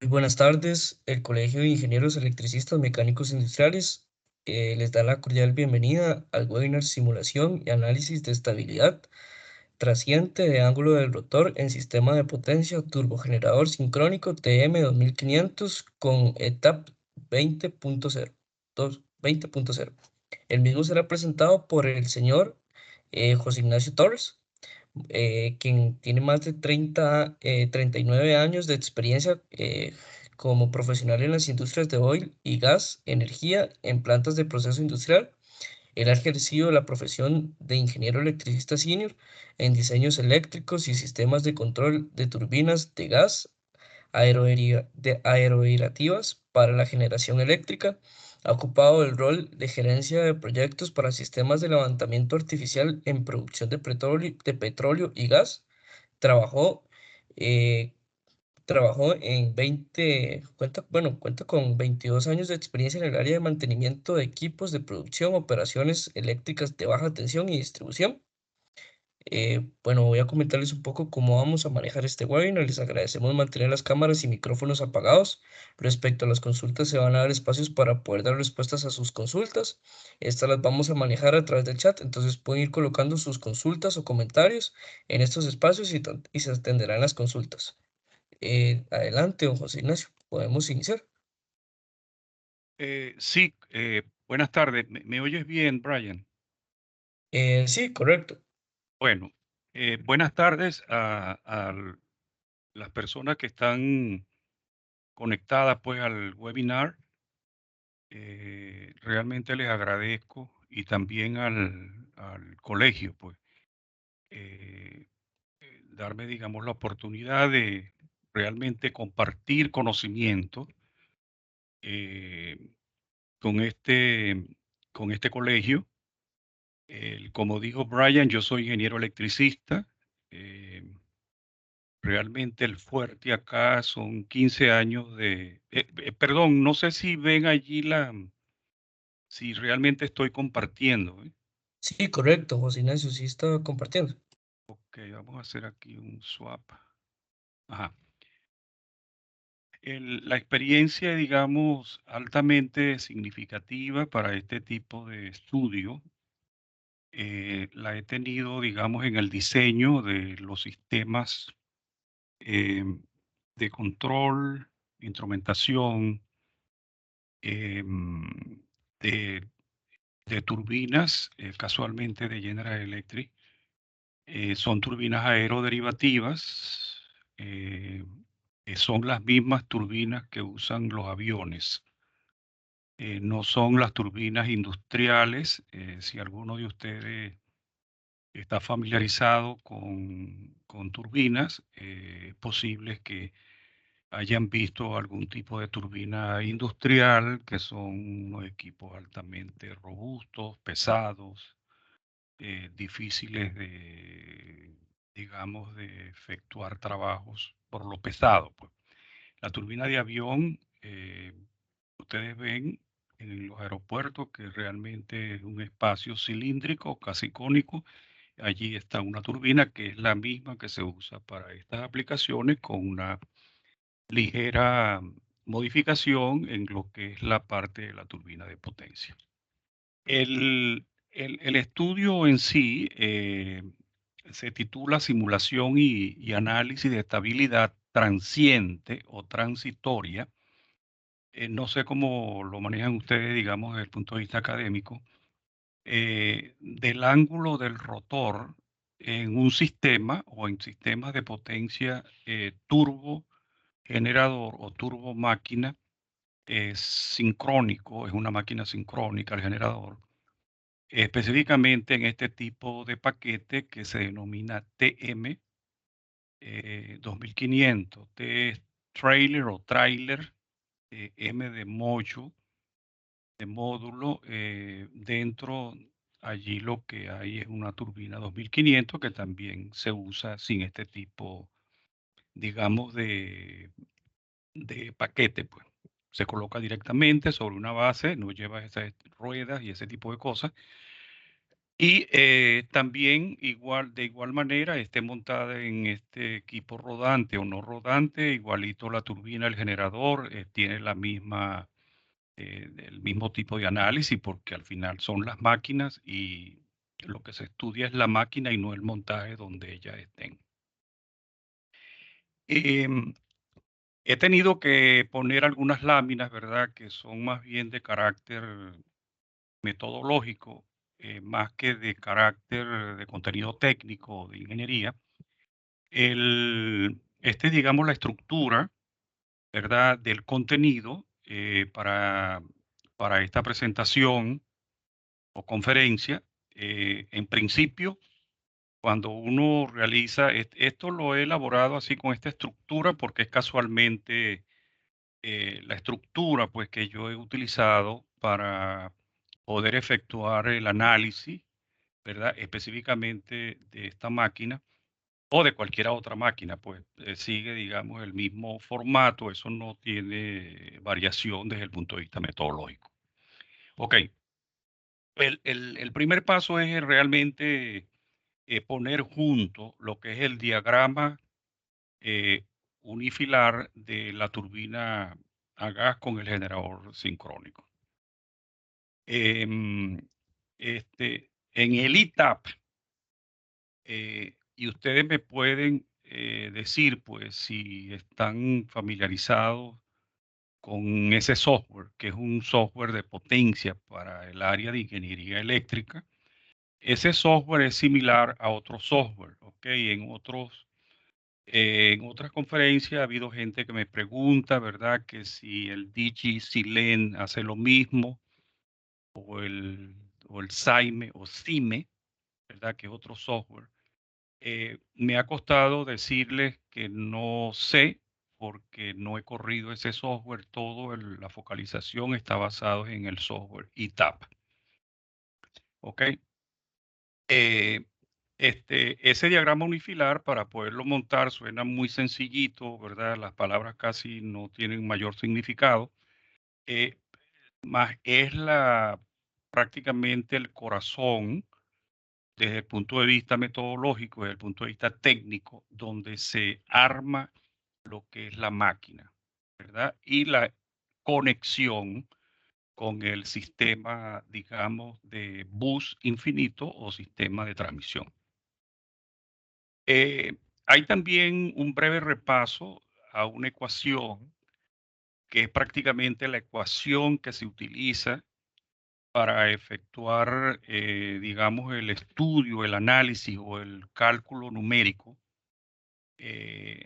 Muy buenas tardes. El Colegio de Ingenieros Electricistas Mecánicos Industriales les da la cordial bienvenida al webinar Simulación y Análisis de Estabilidad Trasciente de ángulo del rotor en sistema de potencia turbogenerador sincrónico TM 2500 con ETAP 20.0. 20.0. El mismo será presentado por el señor José Ignacio Torres, quien tiene más de 39 años de experiencia como profesional en las industrias de oil y gas, energía, en plantas de proceso industrial. Él ha ejercido la profesión de ingeniero electricista senior en diseños eléctricos y sistemas de control de turbinas de gas aeroerativas para la generación eléctrica. Ha ocupado el rol de gerencia de proyectos para sistemas de levantamiento artificial en producción de petróleo y gas. Trabajó, eh, trabajó en 20, cuenta con 22 años de experiencia en el área de mantenimiento de equipos de producción, operaciones eléctricas de baja tensión y distribución. Bueno, voy a comentarles un poco cómo vamos a manejar este webinar. Les agradecemos mantener las cámaras y micrófonos apagados. Respecto a las consultas, se van a dar espacios para poder dar respuestas a sus consultas. Estas las vamos a manejar a través del chat, entonces pueden ir colocando sus consultas o comentarios en estos espacios y se atenderán las consultas. Adelante, don José Ignacio, podemos iniciar. Sí, buenas tardes. ¿Me oyes bien, Brian? Sí, correcto. Bueno, buenas tardes a las personas que están conectadas pues al webinar. Realmente les agradezco y también al colegio, pues, eh, darme, digamos, la oportunidad de realmente compartir conocimiento eh, con con este colegio. Como dijo Brian, yo soy ingeniero electricista. eh, Realmente el fuerte acá son 15 años perdón, no sé si ven allí si realmente estoy compartiendo, ¿eh? Sí, correcto, José Ignacio, sí está compartiendo. Ok, vamos a hacer aquí un swap. Ajá. La experiencia, digamos, altamente significativa para este tipo de estudio, la he tenido, digamos, en el diseño de los sistemas em, de control, instrumentación, em, de, de turbinas, casualmente de General Electric. Son turbinas aeroderivativas, que son las mismas turbinas que usan los aviones. No son las turbinas industriales. Si alguno de ustedes está familiarizado con turbinas, es posible que hayan visto algún tipo de turbina industrial, que son unos equipos altamente robustos, pesados, difíciles de, digamos, de efectuar trabajos por lo pesado, pues. La turbina de avión, ustedes ven en los aeropuertos que realmente es un espacio cilíndrico, casi cónico. Allí está una turbina que es la misma que se usa para estas aplicaciones, con una ligera modificación en lo que es la parte de la turbina de potencia. El estudio en sí se titula Simulación y Análisis de Estabilidad Transiente o Transitoria. No sé cómo lo manejan ustedes, digamos, desde el punto de vista académico, del ángulo del rotor en un sistema o en sistemas de potencia turbo generador o turbo máquina. Es sincrónico, es una máquina sincrónica el generador, específicamente en este tipo de paquete que se denomina TM 2500. T es trailer o trailer, M de mocho, de módulo. Dentro allí lo que hay es una turbina 2500 que también se usa sin este tipo, digamos, de paquete, pues. Se coloca directamente sobre una base, no lleva esas ruedas y ese tipo de cosas. Y también de igual manera esté montada en este equipo rodante o no rodante, igualito la turbina, el generador, tiene el mismo tipo de análisis, porque al final son las máquinas y lo que se estudia es la máquina y no el montaje donde ellas estén. Em, He tenido que poner algunas láminas, ¿verdad? Que son más bien de carácter metodológico, más que de carácter de contenido técnico, de ingeniería. Digamos, la estructura, ¿verdad? Del contenido para esta presentación o conferencia. En principio, cuando uno realiza, esto lo he elaborado así con esta estructura porque es casualmente la estructura pues que yo he utilizado para poder efectuar el análisis, ¿verdad? Específicamente de esta máquina o de cualquier otra máquina, pues sigue, digamos, el mismo formato, eso no tiene variación desde el punto de vista metodológico. Ok, el primer paso es realmente poner junto lo que es el diagrama eh, unifilar de la turbina a gas con el generador sincrónico. Em, en el ITAP, y ustedes me pueden decir, pues, si están familiarizados con ese software, que es un software de potencia para el área de ingeniería eléctrica. Ese software es similar a otro software, ¿ok? En otras conferencias ha habido gente que me pregunta, ¿verdad? Que si el DigiSilen hace lo mismo, o el Saime o Cime, ¿verdad? Que es otro software. Me ha costado decirles que no sé porque no he corrido ese software. La focalización está basada en el software ITAP. ¿Ok? Eh, ese diagrama unifilar, para poderlo montar, suena muy sencillito, ¿verdad? Las palabras casi no tienen mayor significado, eh, más es prácticamente el corazón desde el punto de vista metodológico, desde el punto de vista técnico, donde se arma lo que es la máquina, ¿verdad? Y la conexión con el sistema, digamos, de bus infinito o sistema de transmisión. Hay también un breve repaso a una ecuación que es prácticamente la ecuación que se utiliza para efectuar, digamos, el estudio, el análisis o el cálculo numérico, eh,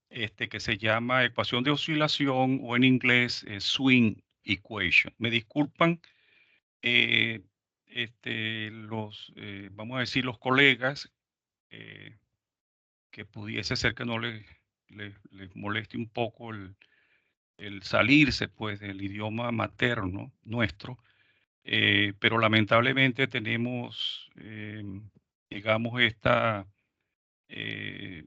que se llama ecuación de oscilación o en inglés swing equation. Me disculpan eh, vamos a decir, los colegas, eh, que pudiese ser que no les moleste un poco el salirse pues del idioma materno nuestro, pero lamentablemente tenemos, digamos, eh,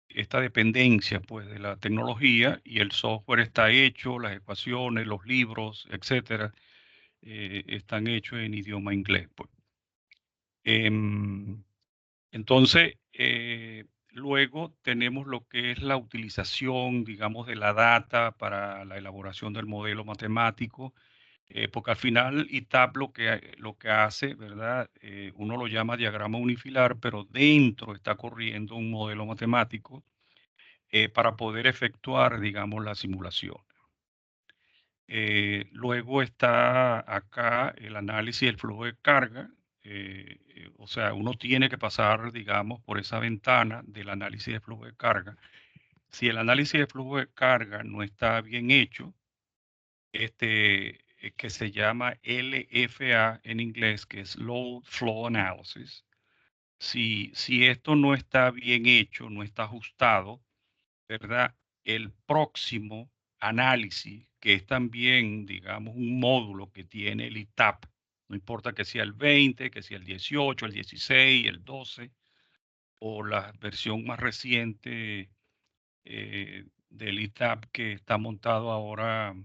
esta dependencia pues de la tecnología y el software está hecho, las ecuaciones, los libros, etcétera, están hechos en idioma inglés, pues. Em, Entonces, luego tenemos lo que es la utilización, digamos, de la data para la elaboración del modelo matemático, porque al final ITAP lo que hace, ¿verdad? Uno lo llama diagrama unifilar, pero dentro está corriendo un modelo matemático para poder efectuar, digamos, la simulación. Luego está acá el análisis del flujo de carga. O sea, uno tiene que pasar, digamos, por esa ventana del análisis de flujo de carga. Si el análisis de flujo de carga no está bien hecho, que se llama LFA en inglés, que es Load Flow Analysis, si esto no está bien hecho, no está ajustado, ¿verdad? El próximo análisis, que es también, digamos, un módulo que tiene el ITAP, no importa que sea el 20, que sea el 18, el 16, el 12, o la versión más reciente del ITAP que está montado ahora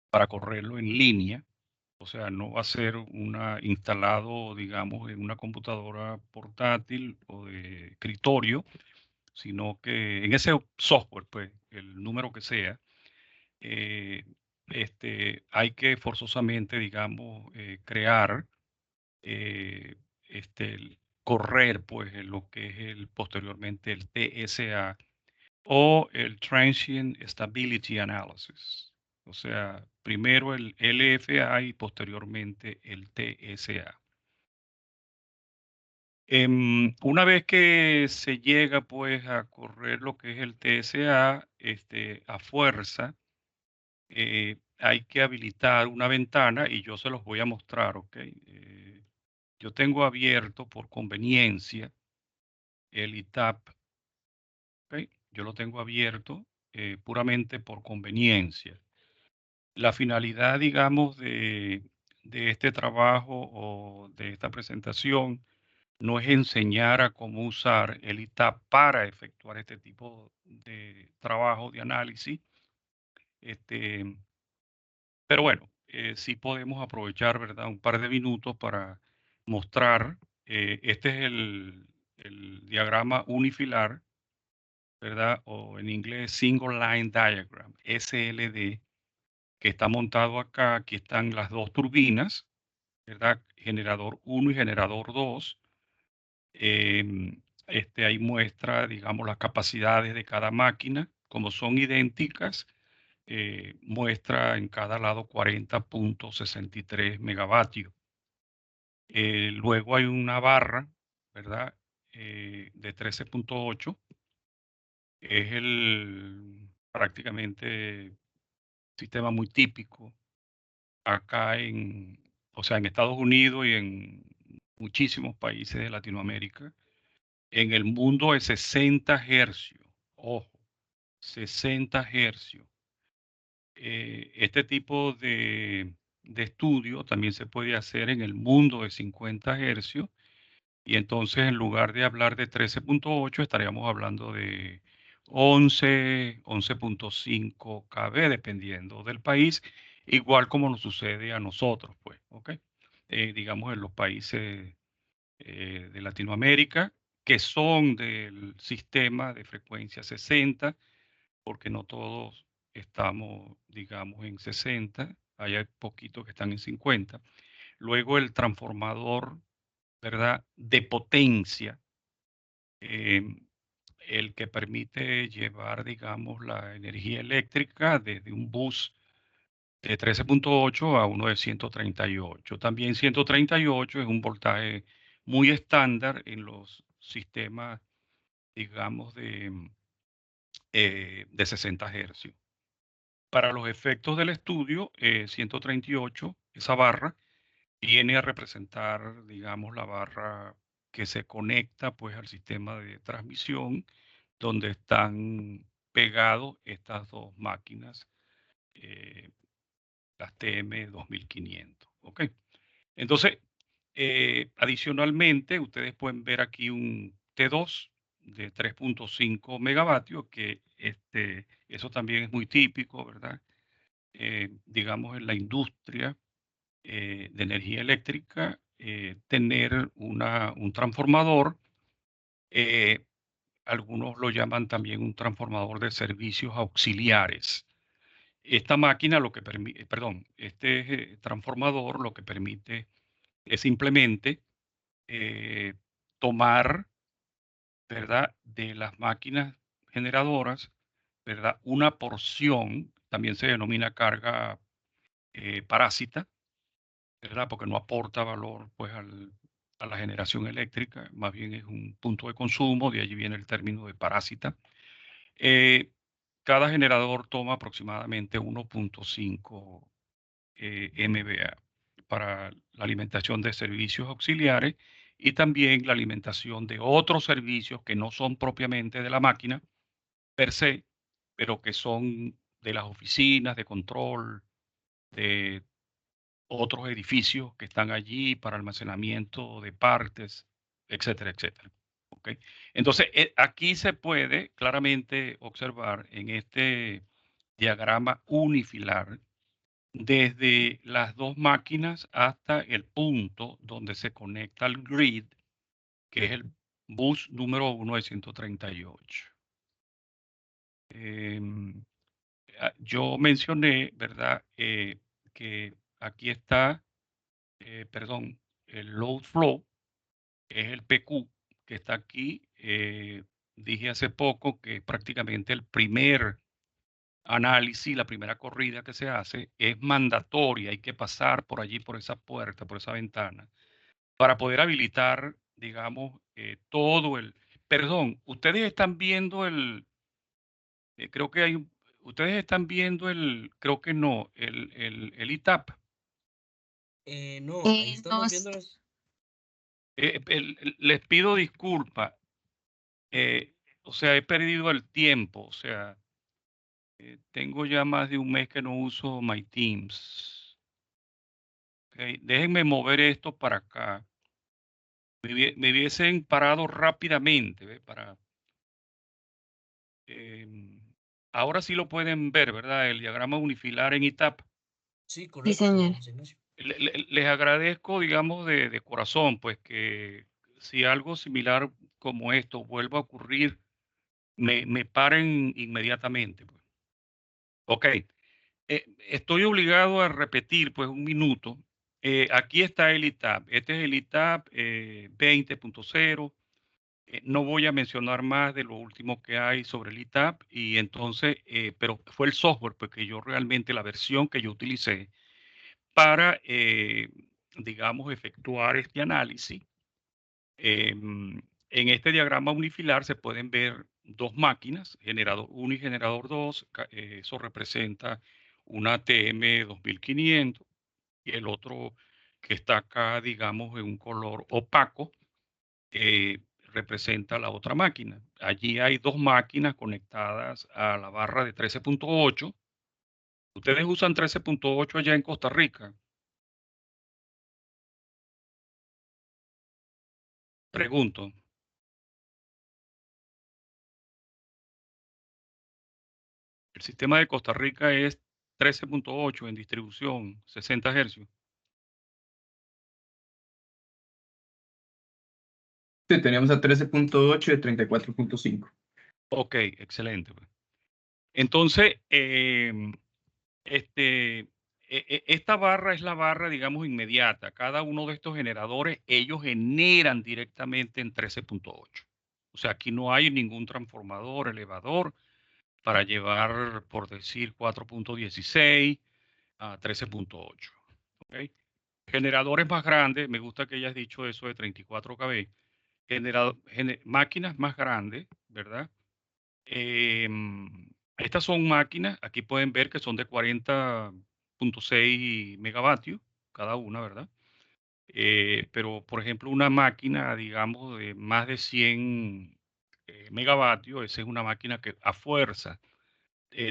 para correrlo en línea, O sea, no va a ser instalado, digamos, en una computadora portátil o de escritorio, sino que en ese software, pues, el número que sea, eh, hay que forzosamente, digamos, crear, eh, correr, pues, en lo que es posteriormente el TSA o el Transient Stability Analysis. O sea, primero el LFA y posteriormente el TSA. Una vez que se llega pues a correr lo que es el TSA, a fuerza, hay que habilitar una ventana y yo se los voy a mostrar, ¿ok? Yo tengo abierto por conveniencia el ITAP, ¿ok? Yo lo tengo abierto puramente por conveniencia. La finalidad, digamos, de este trabajo o de esta presentación no es enseñar a cómo usar el ITAP para efectuar este tipo de trabajo de análisis, este, pero bueno, sí podemos aprovechar, ¿verdad? Un par de minutos para mostrar, este es el diagrama unifilar, ¿verdad? O en inglés Single Line Diagram, SLD, que está montado acá. Aquí están las dos turbinas, ¿verdad? Generador 1 y generador 2. Ahí muestra, digamos, las capacidades de cada máquina. Como son idénticas, muestra en cada lado 40.63 megavatios. Luego hay una barra, ¿verdad? De 13.8. Es prácticamente sistema muy típico acá o sea, en Estados Unidos y en muchísimos países de Latinoamérica. En el mundo es 60 hercios. Ojo, 60 hercios. Este tipo de estudio también se puede hacer en el mundo de 50 hercios. Y entonces, en lugar de hablar de 13.8, estaríamos hablando de 11.5 kb, dependiendo del país, igual como nos sucede a nosotros, pues, ¿ok? Digamos en los países de Latinoamérica, que son del sistema de frecuencia 60, porque no todos estamos, digamos, en 60, hay poquitos que están en 50. Luego el transformador, ¿verdad? De potencia, eh, el que permite llevar, digamos, la energía eléctrica desde un bus de 13.8 a uno de 138. También 138 es un voltaje muy estándar en los sistemas, digamos, de 60 hercios. Para los efectos del estudio, 138, esa barra, viene a representar, digamos, la barra que se conecta pues al sistema de transmisión donde están pegados estas dos máquinas, eh, las TM 2500. ¿Ok? Entonces, adicionalmente, ustedes pueden ver aquí un T2 de 3.5 megavatios, que eso también es muy típico, ¿verdad? Digamos, en la industria de energía eléctrica, tener un transformador, eh, algunos lo llaman también un transformador de servicios auxiliares. Esta máquina lo que permite, perdón, transformador lo que permite es simplemente tomar, ¿verdad?, de las máquinas generadoras, ¿verdad?, una porción, también se denomina carga parásita, ¿verdad?, porque no aporta valor pues a la generación eléctrica, más bien es un punto de consumo, de allí viene el término de parásita. Eh, Cada generador toma aproximadamente 1.5 MVA para la alimentación de servicios auxiliares y también la alimentación de otros servicios que no son propiamente de la máquina per se, pero que son de las oficinas de control, de otros edificios que están allí para almacenamiento de partes, etcétera, etcétera. ¿Ok? Entonces, aquí se puede claramente observar en este diagrama unifilar desde las dos máquinas hasta el punto donde se conecta al grid, que es el bus número 1 de 138. Yo mencioné, ¿verdad? Que aquí está, perdón, el load flow, es el PQ que está aquí. Dije hace poco que prácticamente el primer análisis, la primera corrida que se hace es mandatoria, hay que pasar por allí, por esa puerta, por esa ventana, para poder habilitar, digamos, todo el... Perdón, ustedes están viendo creo que hay ustedes están viendo creo que no, el ITAP. No, ahí estamos Nos, viendo las... Les pido disculpas, o sea, he perdido el tiempo, o sea, tengo ya más de un mes que no uso My Teams. Ok, déjenme mover esto para acá. Me hubiesen parado rápidamente, ¿ve? Em, ahora sí lo pueden ver, ¿verdad? El diagrama unifilar en ITAP. Sí, sí, correcto, señor. José Ignacio. Les agradezco, digamos, de corazón, pues que si algo similar como esto vuelve a ocurrir, me paren inmediatamente, pues. Ok, estoy obligado a repetir, pues, un minuto. Aquí está el ITAP. Este es el ITAP 20.0. No voy a mencionar más de lo último que hay sobre el ITAP y entonces, pero fue el software, porque yo realmente la versión que yo utilicé para, digamos, efectuar este análisis. En este diagrama unifilar se pueden ver dos máquinas, generador 1 y generador 2. Eso representa una TM 2500 y el otro que está acá, digamos, en un color opaco, representa la otra máquina. Allí hay dos máquinas conectadas a la barra de 13.8. ¿Ustedes usan 13.8 allá en Costa Rica? Pregunto. El sistema de Costa Rica es 13.8 en distribución, 60 hercios. Sí, teníamos a 13.8 y 34.5. Ok, excelente, pues. Entonces, esta barra es la barra, digamos, inmediata. Cada uno de estos generadores, ellos generan directamente en 13.8. O sea, aquí no hay ningún transformador, elevador, para llevar, por decir, 4.16 a 13.8. ¿Ok? Generadores más grandes, me gusta que hayas dicho eso de 34 kV, máquinas más grandes, ¿verdad? Estas son máquinas, aquí pueden ver que son de 40.6 megavatios cada una, ¿verdad? Pero, por ejemplo, una máquina, digamos, de más de 100 megavatios, esa es una máquina que a fuerza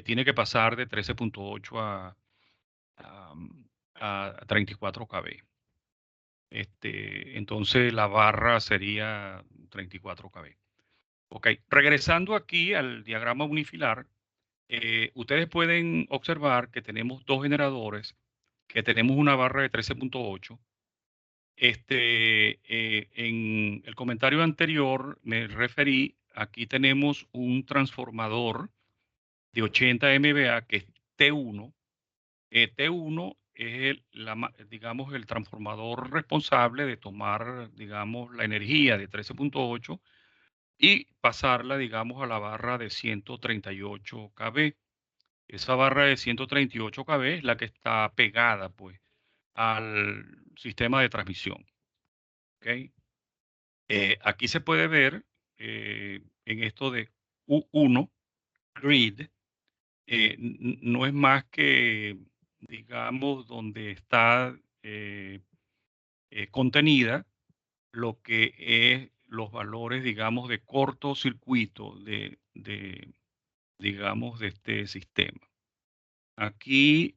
tiene que pasar de 13.8 a, a 34 kV. Entonces la barra sería 34 kV. Ok, regresando aquí al diagrama unifilar, ustedes pueden observar que tenemos dos generadores, que tenemos una barra de 13.8. En el comentario anterior me referí, aquí tenemos un transformador de 80 MVA que es T1. T1 es digamos, el transformador responsable de tomar, digamos, la energía de 13.8 y pasarla, digamos, a la barra de 138 kV. Esa barra de 138 kV es la que está pegada, pues, al sistema de transmisión. ¿Ok? Aquí se puede ver en esto de U1, grid, no es más que, digamos, donde está contenida lo que es los valores, digamos, de cortocircuito digamos, de este sistema. Aquí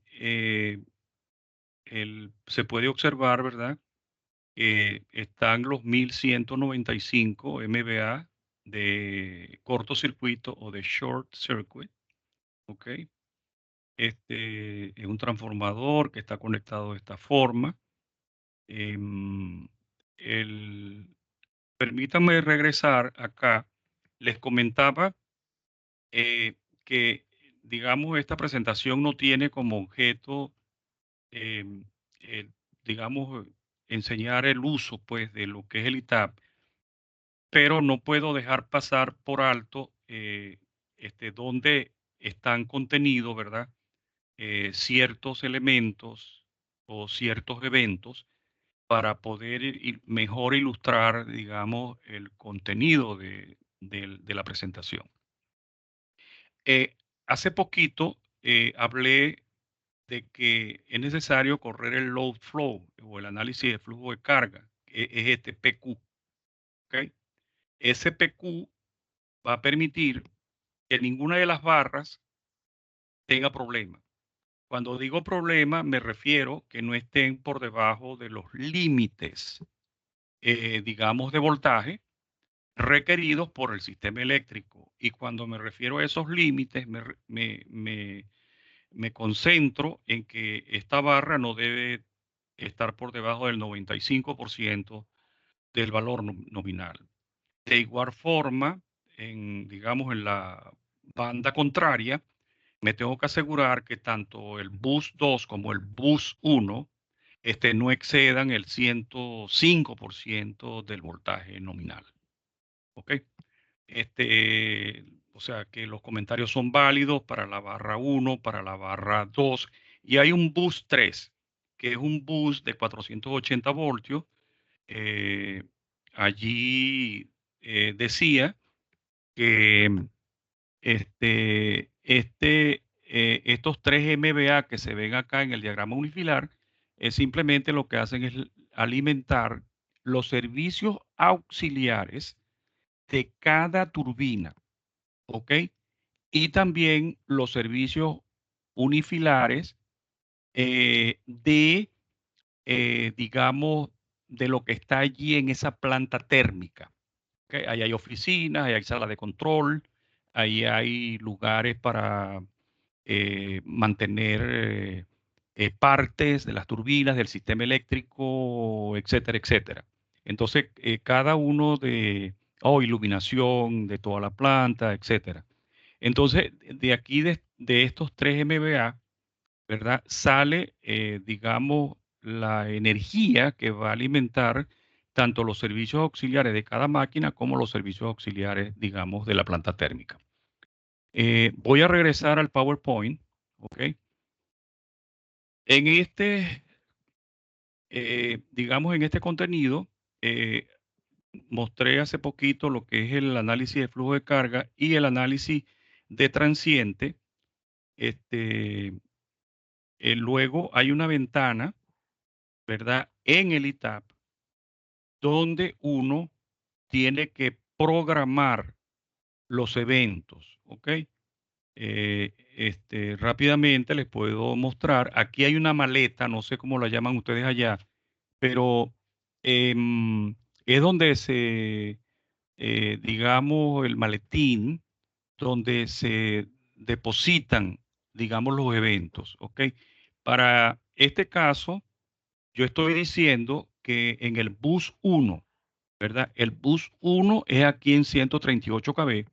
se puede observar, ¿verdad? Están los 1195 MVA de cortocircuito o de short circuit, ¿ok? es un transformador que está conectado de esta forma. Permítanme regresar acá. Les comentaba que, digamos, esta presentación no tiene como objeto, em, eh, digamos, enseñar el uso, pues, de lo que es el ITAP, pero no puedo dejar pasar por alto donde están contenidos, ¿verdad? Ciertos elementos o ciertos eventos para poder mejor ilustrar, digamos, el contenido de la presentación. Hace poquito hablé de que es necesario correr el load flow o el análisis de flujo de carga, es este PQ. ¿Ok? Ese PQ va a permitir que ninguna de las barras tenga problema. Cuando digo problema, me refiero que no estén por debajo de los límites, digamos, de voltaje requeridos por el sistema eléctrico. Y cuando me refiero a esos límites, me concentro en que esta barra no debe estar por debajo del 95% del valor nominal. De igual forma, digamos, en la banda contraria, me tengo que asegurar que tanto el bus 2 como el bus 1 no excedan el 105% del voltaje nominal. ¿Ok? O sea que los comentarios son válidos para la barra 1, para la barra 2, y hay un bus 3, que es un bus de 480 voltios. Eh, Allí decía que estos 3 MVA que se ven acá en el diagrama unifilar, simplemente lo que hacen es alimentar los servicios auxiliares de cada turbina, ¿ok? Y también los servicios unifilares digamos, de lo que está allí en esa planta térmica. ¿Ok? Ahí hay oficinas, ahí hay salas de control, ahí hay lugares para mantener partes de las turbinas, del sistema eléctrico, etcétera, etcétera. Entonces, cada uno iluminación de toda la planta, etcétera. Entonces, de aquí, de estos 3 MVA, ¿verdad? Sale, digamos, la energía que va a alimentar tanto los servicios auxiliares de cada máquina como los servicios auxiliares, digamos, de la planta térmica. Voy a regresar al PowerPoint, ¿ok? En digamos, en este contenido, mostré hace poquito lo que es el análisis de flujo de carga y el análisis de transiente. Luego hay una ventana, ¿verdad? En el ITAP, donde uno tiene que programar los eventos, ¿ok? Rápidamente les puedo mostrar. Aquí hay una maleta, no sé cómo la llaman ustedes allá, pero es donde digamos, el maletín, donde se depositan, digamos, los eventos, ¿ok? Para este caso, yo estoy diciendo que en el bus 1, ¿verdad? El bus 1 es aquí en 138 kV.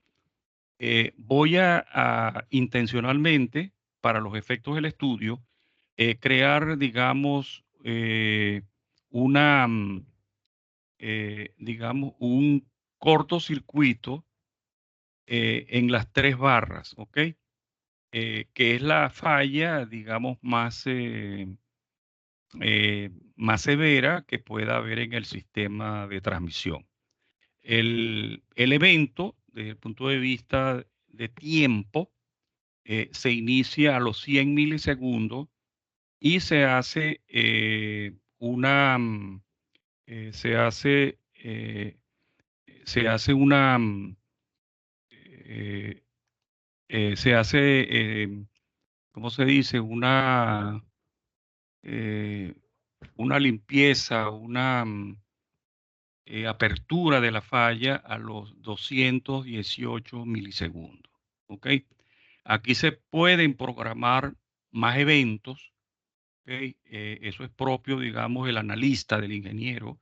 Voy a intencionalmente, para los efectos del estudio, crear, digamos, digamos, un cortocircuito en las 3 barras, ¿ok? Que es la falla, digamos, más severa que pueda haber en el sistema de transmisión. El evento, desde el punto de vista de tiempo, se inicia a los 100 milisegundos y se hace una, se hace, se hace una, eh, se hace, ¿cómo se dice? Eh, una limpieza, una apertura de la falla a los 218 milisegundos. ¿Ok? Aquí se pueden programar más eventos. ¿Ok? Eso es propio, digamos, del analista, del ingeniero.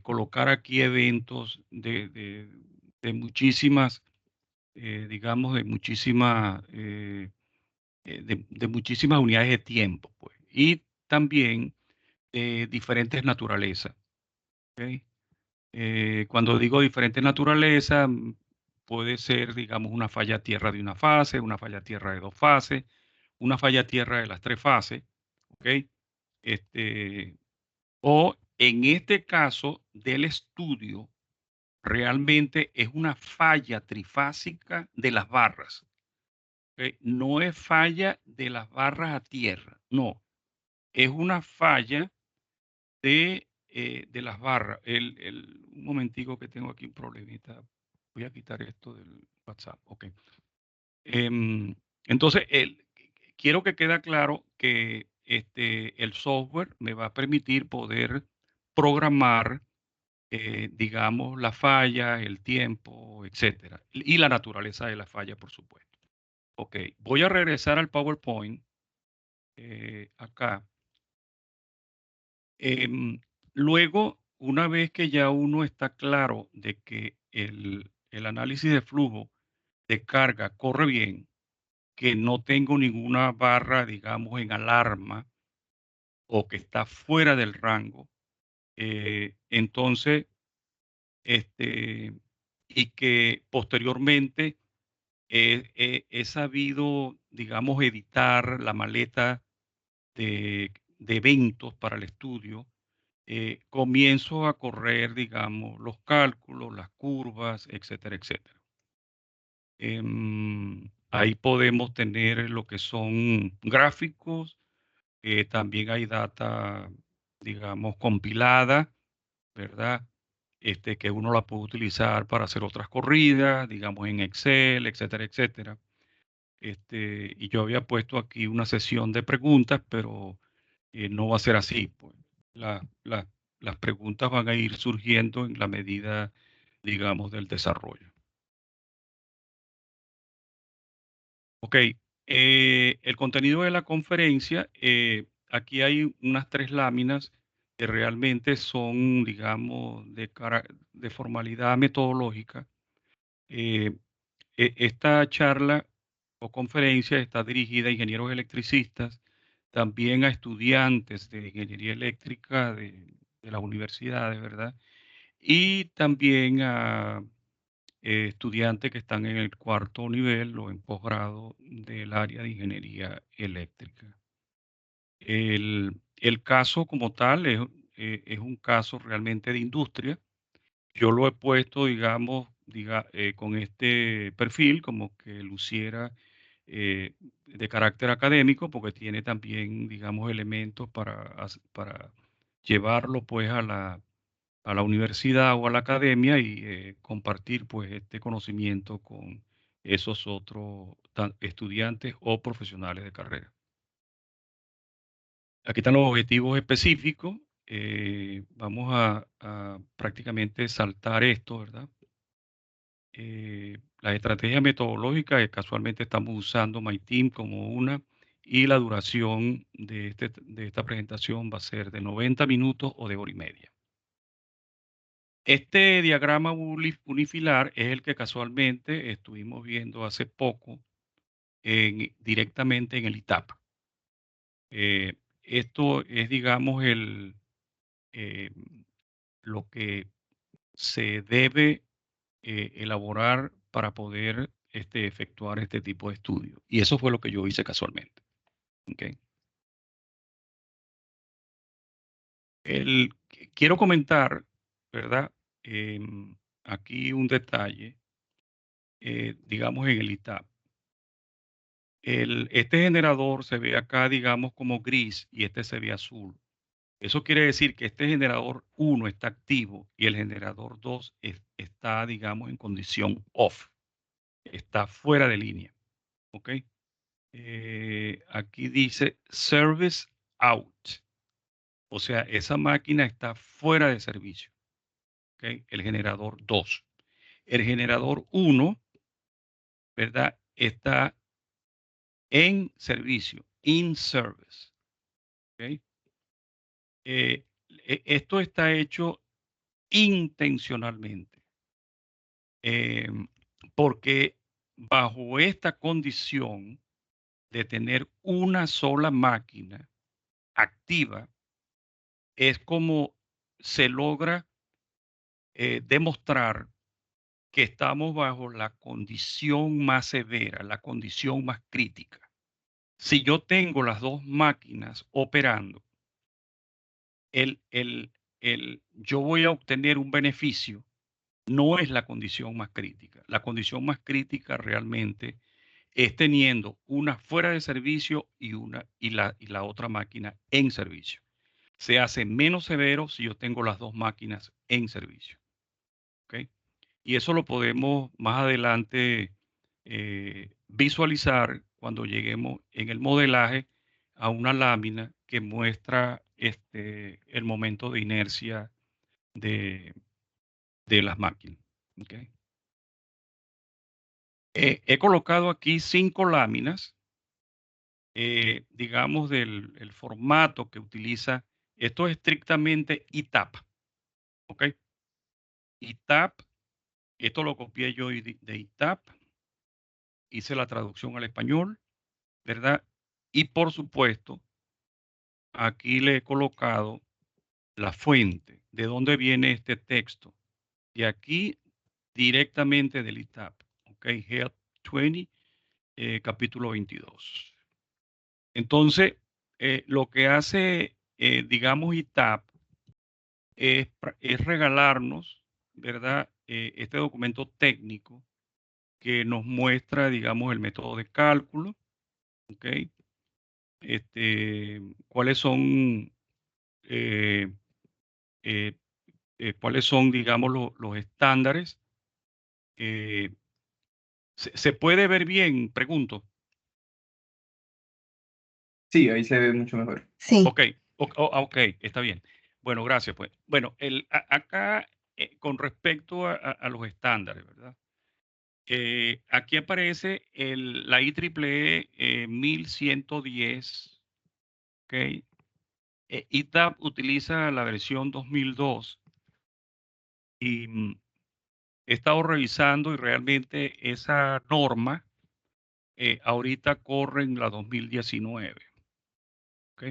Colocar aquí eventos de muchísimas, digamos, de muchísimas unidades de tiempo, pues. Y también diferentes naturalezas. ¿Ok? Cuando digo diferentes naturaleza, puede ser, digamos, una falla tierra de una fase, una falla tierra de dos fases, una falla tierra de las tres fases, ¿ok? Este, o en este caso del estudio, realmente es una falla trifásica de las barras, ¿ok? No es falla de las barras a tierra, no, es una falla de las barras. Un momentico que tengo aquí un problemita. Voy a quitar esto del WhatsApp. Ok. Em, entonces, quiero que quede claro que el software me va a permitir poder programar, digamos, la falla, el tiempo, etcétera. Y la naturaleza de la falla, por supuesto. Ok. Voy a regresar al PowerPoint acá. Em, Luego, una vez que ya uno está claro de que el análisis de flujo de carga corre bien, que no tengo ninguna barra, digamos, en alarma o que está fuera del rango, entonces, este, y que posteriormente he sabido, digamos, editar la maleta de eventos para el estudio. Comienzo a correr, digamos, los cálculos, las curvas, etcétera, etcétera. Ahí podemos tener lo que son gráficos, también hay data, digamos, compilada, ¿verdad? Que uno la puede utilizar para hacer otras corridas, digamos, en Excel, etcétera, etcétera. Y yo había puesto aquí una sesión de preguntas, pero no va a ser así, pues. La- la- las preguntas van a ir surgiendo en la medida, digamos, del desarrollo. Ok, el contenido de la conferencia, aquí hay unas 3 láminas que realmente son, digamos, de formalidad metodológica. Eh, Esta charla o conferencia está dirigida a ingenieros electricistas, también a estudiantes de ingeniería eléctrica de las universidades, ¿verdad? Y también a estudiantes que están en el cuarto nivel o en posgrado del área de ingeniería eléctrica. El caso como tal es un caso realmente de industria. Yo lo he puesto, digamos, con este perfil como que luciera de carácter académico, porque tiene también, digamos, elementos para llevarlo pues a la universidad o a la academia y compartir pues este conocimiento con esos otros estudiantes o profesionales de carrera. Aquí están los objetivos específicos. Vamos a prácticamente saltar esto, ¿verdad? Las estrategias metodológicas, casualmente estamos usando MyTeam como una, y la duración de esta presentación va a ser de 90 minutos o de hora y media. Este diagrama unifilar es el que casualmente estuvimos viendo hace poco directamente en el ITAP. Esto es, digamos, eh, lo que se debe elaborar para poder efectuar este tipo de estudio. Y eso fue lo que yo hice casualmente. ¿Ok? Quiero comentar, ¿verdad? Aquí un detalle, digamos, en el ITAP. Este generador se ve acá, digamos, como gris y este se ve azul. Eso quiere decir que este generador 1 está activo y el generador 2 está, digamos, en condición off. Está fuera de línea. ¿Ok? Aquí dice service out. O sea, esa máquina está fuera de servicio. ¿Ok? El generador 2. El generador 1, ¿verdad? Está en servicio. in service. ¿Okay? Esto está hecho intencionalmente, porque bajo esta condición de tener una sola máquina activa, es como se logra demostrar que estamos bajo la condición más severa, la condición más crítica. Si yo tengo las dos máquinas operando, yo voy a obtener un beneficio, no es la condición más crítica. La condición más crítica realmente es teniendo una fuera de servicio y la otra máquina en servicio. Se hace menos severo si yo tengo las dos máquinas en servicio. ¿Okay? Y eso lo podemos más adelante visualizar cuando lleguemos en el modelaje a una lámina que muestra el momento de inercia de las máquinas. ¿Okay? He colocado aquí 5 láminas, digamos, del formato que utiliza. Esto es estrictamente ETAP. ¿Ok? ETAP, esto lo copié yo de ETAP, hice la traducción al español, ¿verdad? Y por supuesto, aquí le he colocado la fuente, de dónde viene este texto. Y aquí directamente del ETAP, ¿ok? Help 20, capítulo 22. Entonces, lo que hace, digamos, ETAP es regalarnos, ¿verdad? Este documento técnico que nos muestra, digamos, el método de cálculo, ¿ok? Cuáles son, eh, eh, cuáles son, digamos, los estándares. ¿Se puede ver bien? Pregunto. Sí, ahí se ve mucho mejor. Sí. Ok, está bien. Bueno, gracias, pues. Bueno, acá, con respecto a los estándares, ¿verdad? Aquí aparece la IEEE 1110, ¿ok? ETAP utiliza la versión 2002 y he estado revisando y realmente esa norma ahorita corre en la 2019, ¿ok?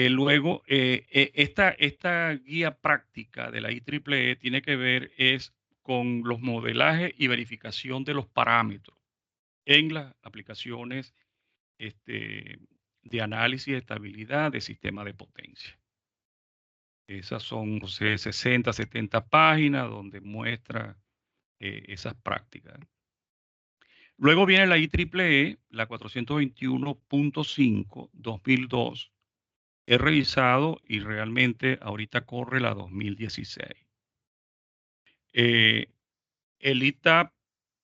Luego, esta guía práctica de la IEEE tiene que ver es con los modelajes y verificación de los parámetros en las aplicaciones de análisis de estabilidad de sistema de potencia. Esas son, no sé, 60, 70 páginas donde muestra esas prácticas. Luego viene la IEEE, la 421.5, 2002. He revisado y realmente ahorita corre la 2016. El ITAP,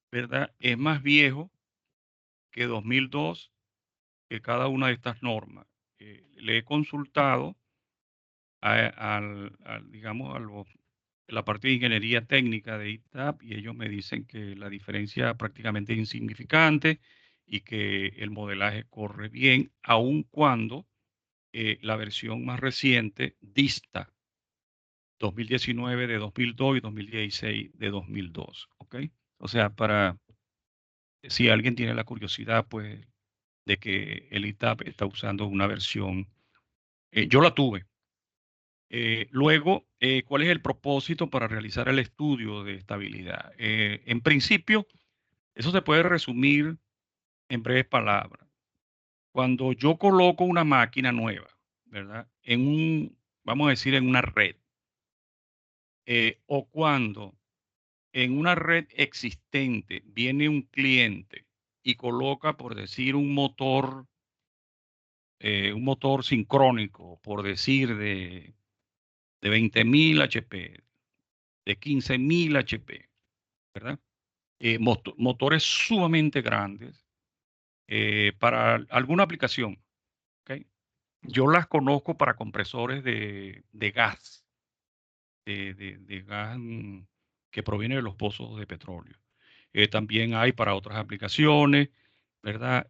¿verdad? Es más viejo que 2002, que cada una de estas normas. Le he consultado digamos, la parte de ingeniería técnica de ITAP y ellos me dicen que la diferencia prácticamente es insignificante y que el modelaje corre bien, aun cuando la versión más reciente dista 2019 de 2002 y 2016 de 2002, ¿ok? O sea, si alguien tiene la curiosidad, pues, de que el ITAP está usando una versión, yo la tuve. Luego, ¿cuál es el propósito para realizar el estudio de estabilidad? En principio, eso se puede resumir en breves palabras. Cuando yo coloco una máquina nueva, ¿verdad? Vamos a decir, en una red, o cuando en una red existente viene un cliente y coloca, por decir, un motor sincrónico, por decir, de 20.000 HP, de 15.000 HP, ¿verdad? Motores sumamente grandes para alguna aplicación, ¿ok? Yo las conozco para compresores de gas, de gas que proviene de los pozos de petróleo. También hay para otras aplicaciones. ¿verdad?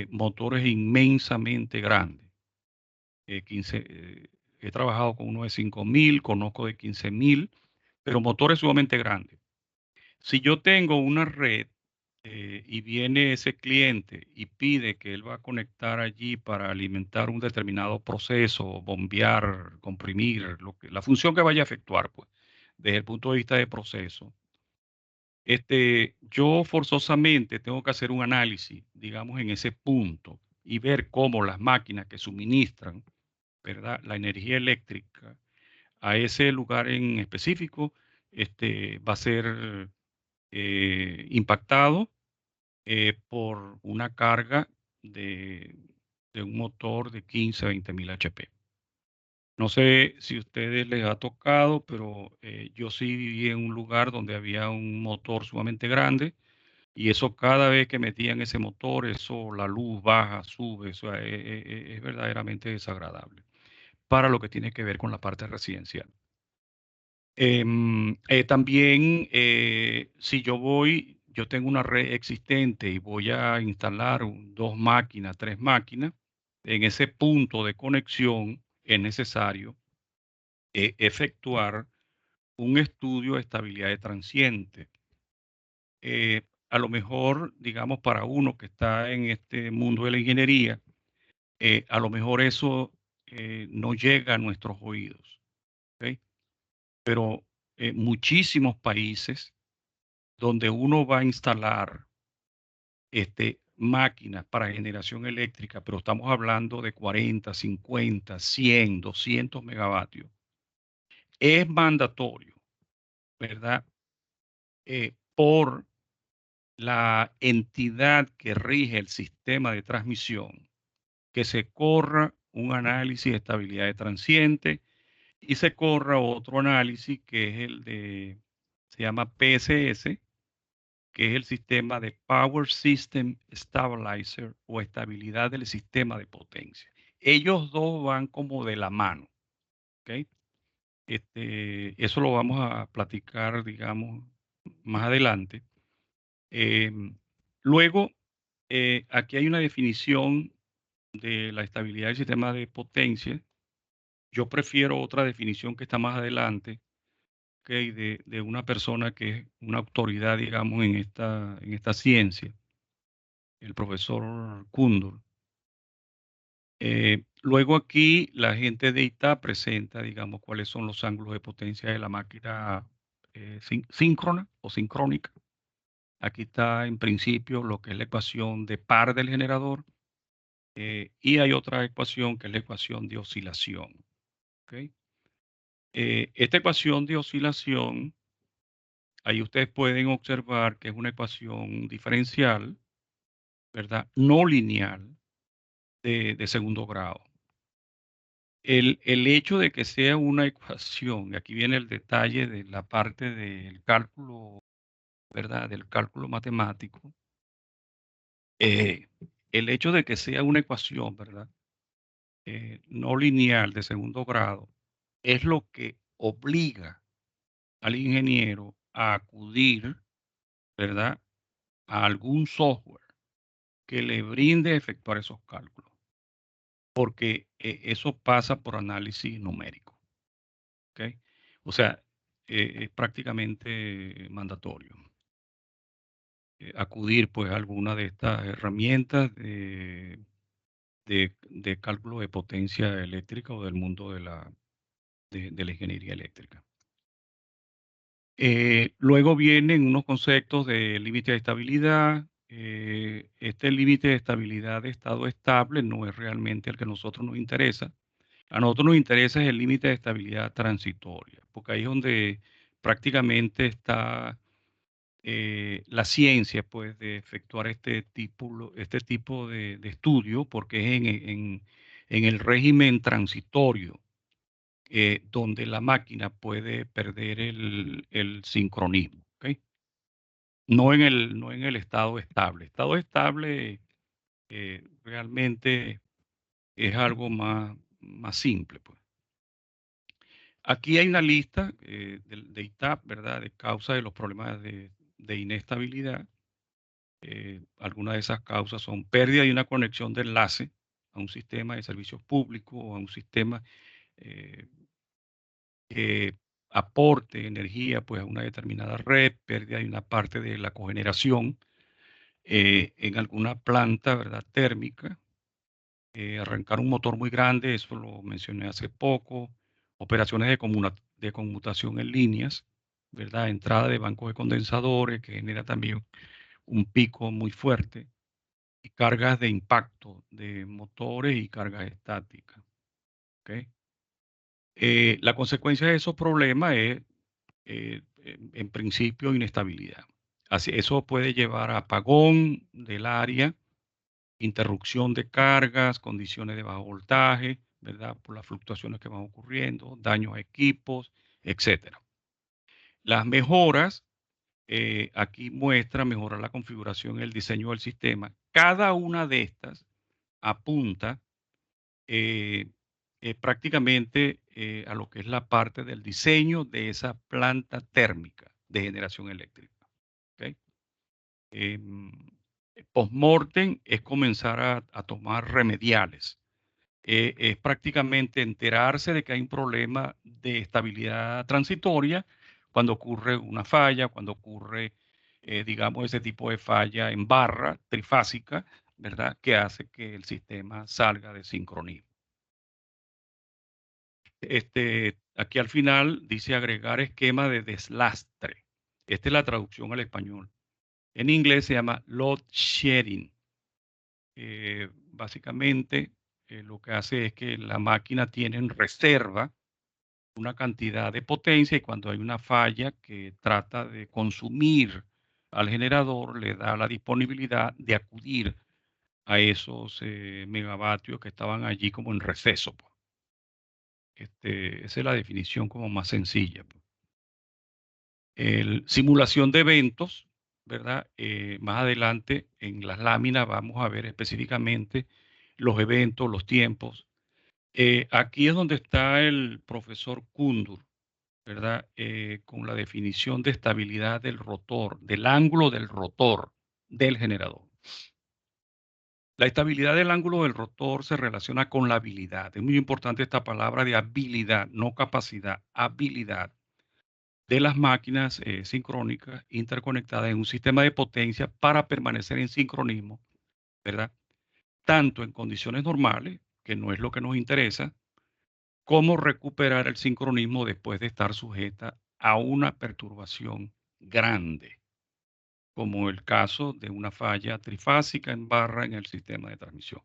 Motores inmensamente grandes. 15, he trabajado con uno de 5.000, conozco de 15.000, pero motores sumamente grandes. Si yo tengo una red y viene ese cliente y pide que él va a conectar allí para alimentar un determinado proceso, bombear, comprimir, la función que vaya a efectuar, pues, desde el punto de vista de proceso, yo forzosamente tengo que hacer un análisis, digamos, en ese punto y ver cómo las máquinas que suministran, ¿verdad?, la energía eléctrica a ese lugar en específico, va a ser impactado por una carga de, de un motor de 15 a 20.000 HP. No sé si a ustedes les ha tocado, pero yo sí viví en un lugar donde había un motor sumamente grande y eso cada vez que metían ese motor, eso la luz baja, sube, eso es verdaderamente desagradable para lo que tiene que ver con la parte residencial. También, si yo tengo una red existente y voy a instalar dos máquinas, tres máquinas, en ese punto de conexión es necesario efectuar un estudio de estabilidad de transiente. A lo mejor, digamos, para uno que está en este mundo de la ingeniería, a lo mejor eso no llega a nuestros oídos, ¿ok? Pero muchísimos países donde uno va a instalar máquinas para generación eléctrica, pero estamos hablando de 40, 50, 100, 200 megavatios, es mandatorio, ¿verdad? Por la entidad que rige el sistema de transmisión, que se corra un análisis de estabilidad de transiente y se corra otro análisis que es se llama PSS, que es el sistema de Power System Stabilizer o estabilidad del sistema de potencia. Ellos dos van como de la mano, ¿ok? Eso lo vamos a platicar, digamos, más adelante. Luego, aquí hay una definición de la estabilidad del sistema de potencia. Yo prefiero otra definición que está más adelante, ¿okay? De una persona que es una autoridad, digamos, en esta ciencia, el profesor Kundor. Luego aquí la gente de ITA presenta, digamos, cuáles son los ángulos de potencia de la máquina síncrona o sincrónica. Aquí está en principio lo que es la ecuación de par del generador y hay otra ecuación que es la ecuación de oscilación. ¿Okay? Esta ecuación de oscilación, ahí ustedes pueden observar que es una ecuación diferencial, ¿verdad? No lineal de segundo grado. El hecho de que sea una ecuación, y aquí viene el detalle de la parte del cálculo, ¿verdad? Del cálculo matemático, el hecho de que sea una ecuación, ¿verdad? No lineal de segundo grado, es lo que obliga al ingeniero a acudir, ¿verdad? A algún software que le brinde efectuar esos cálculos, porque eso pasa por análisis numérico. ¿Okay? O sea, es prácticamente mandatorio acudir pues a alguna de estas herramientas de cálculo de potencia eléctrica o del mundo de la ingeniería eléctrica. Luego vienen unos conceptos de límite de estabilidad. Este límite de estabilidad de estado estable no es realmente el que a nosotros nos interesa. A nosotros nos interesa es el límite de estabilidad transitoria, porque ahí es donde prácticamente está la ciencia pues, de efectuar este tipo de estudio, porque es en el régimen transitorio donde la máquina puede perder el sincronismo. ¿Ok? No en el estado estable. Estado estable realmente es algo más simple. Pues. Aquí hay una lista de ITAP, ¿verdad? De causa de los problemas de inestabilidad. Algunas de esas causas son pérdida de una conexión de enlace a un sistema de servicios públicos o a un sistema que aporte energía pues, a una determinada red, pérdida de una parte de la cogeneración en alguna planta, ¿verdad?, térmica, arrancar un motor muy grande, eso lo mencioné hace poco, operaciones de conmutación en líneas, ¿verdad?, entrada de bancos de condensadores que genera también un pico muy fuerte, y cargas de impacto de motores y cargas estáticas. ¿Ok? La consecuencia de esos problemas es, en principio, inestabilidad. Así, eso puede llevar a apagón del área, interrupción de cargas, condiciones de bajo voltaje, ¿verdad? Por las fluctuaciones que van ocurriendo, daños a equipos, etcétera. Las mejoras, aquí muestra mejorar la configuración y el diseño del sistema. Cada una de estas apunta prácticamente a lo que es la parte del diseño de esa planta térmica de generación eléctrica. ¿Ok? Post-mortem es comenzar a tomar remediales. Es prácticamente enterarse de que hay un problema de estabilidad transitoria cuando ocurre una falla, cuando ocurre, digamos, ese tipo de falla en barra trifásica, ¿verdad?, que hace que el sistema salga de sincronismo. Aquí al final dice agregar esquema de deslastre. Esta es la traducción al español. En inglés se llama load shedding. Básicamente lo que hace es que la máquina tiene en reserva una cantidad de potencia y cuando hay una falla que trata de consumir al generador, le da la disponibilidad de acudir a esos megavatios que estaban allí como en receso, pues. Esa es la definición como más sencilla, pues. Simulación de eventos, ¿verdad? Más adelante en las láminas vamos a ver específicamente los eventos, los tiempos. Aquí es donde está el profesor Kundur, ¿verdad? Con la definición de estabilidad del rotor, del ángulo del rotor del generador. La estabilidad del ángulo del rotor se relaciona con la habilidad. Es muy importante esta palabra de habilidad, no capacidad, habilidad de las máquinas sincrónicas interconectadas en un sistema de potencia para permanecer en sincronismo, ¿verdad? Tanto en condiciones normales, que no es lo que nos interesa, como recuperar el sincronismo después de estar sujeta a una perturbación grande, como el caso de una falla trifásica en barra en el sistema de transmisión.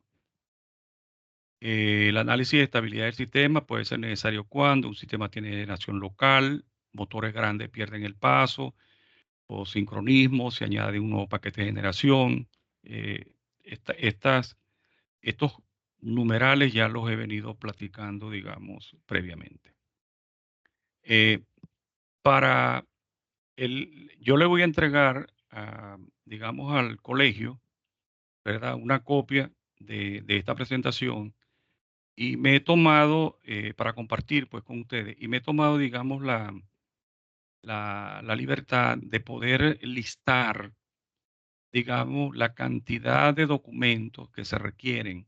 El análisis de estabilidad del sistema puede ser necesario cuando un sistema tiene generación local, motores grandes pierden el paso o sincronismo, se añade un nuevo paquete de generación. Estos numerales ya los he venido platicando, digamos, previamente. Yo le voy a entregar, digamos, al colegio, ¿verdad?, una copia de esta presentación y me he tomado, para compartir pues con ustedes, y me he tomado, digamos, la libertad de poder listar, digamos, la cantidad de documentos que se requieren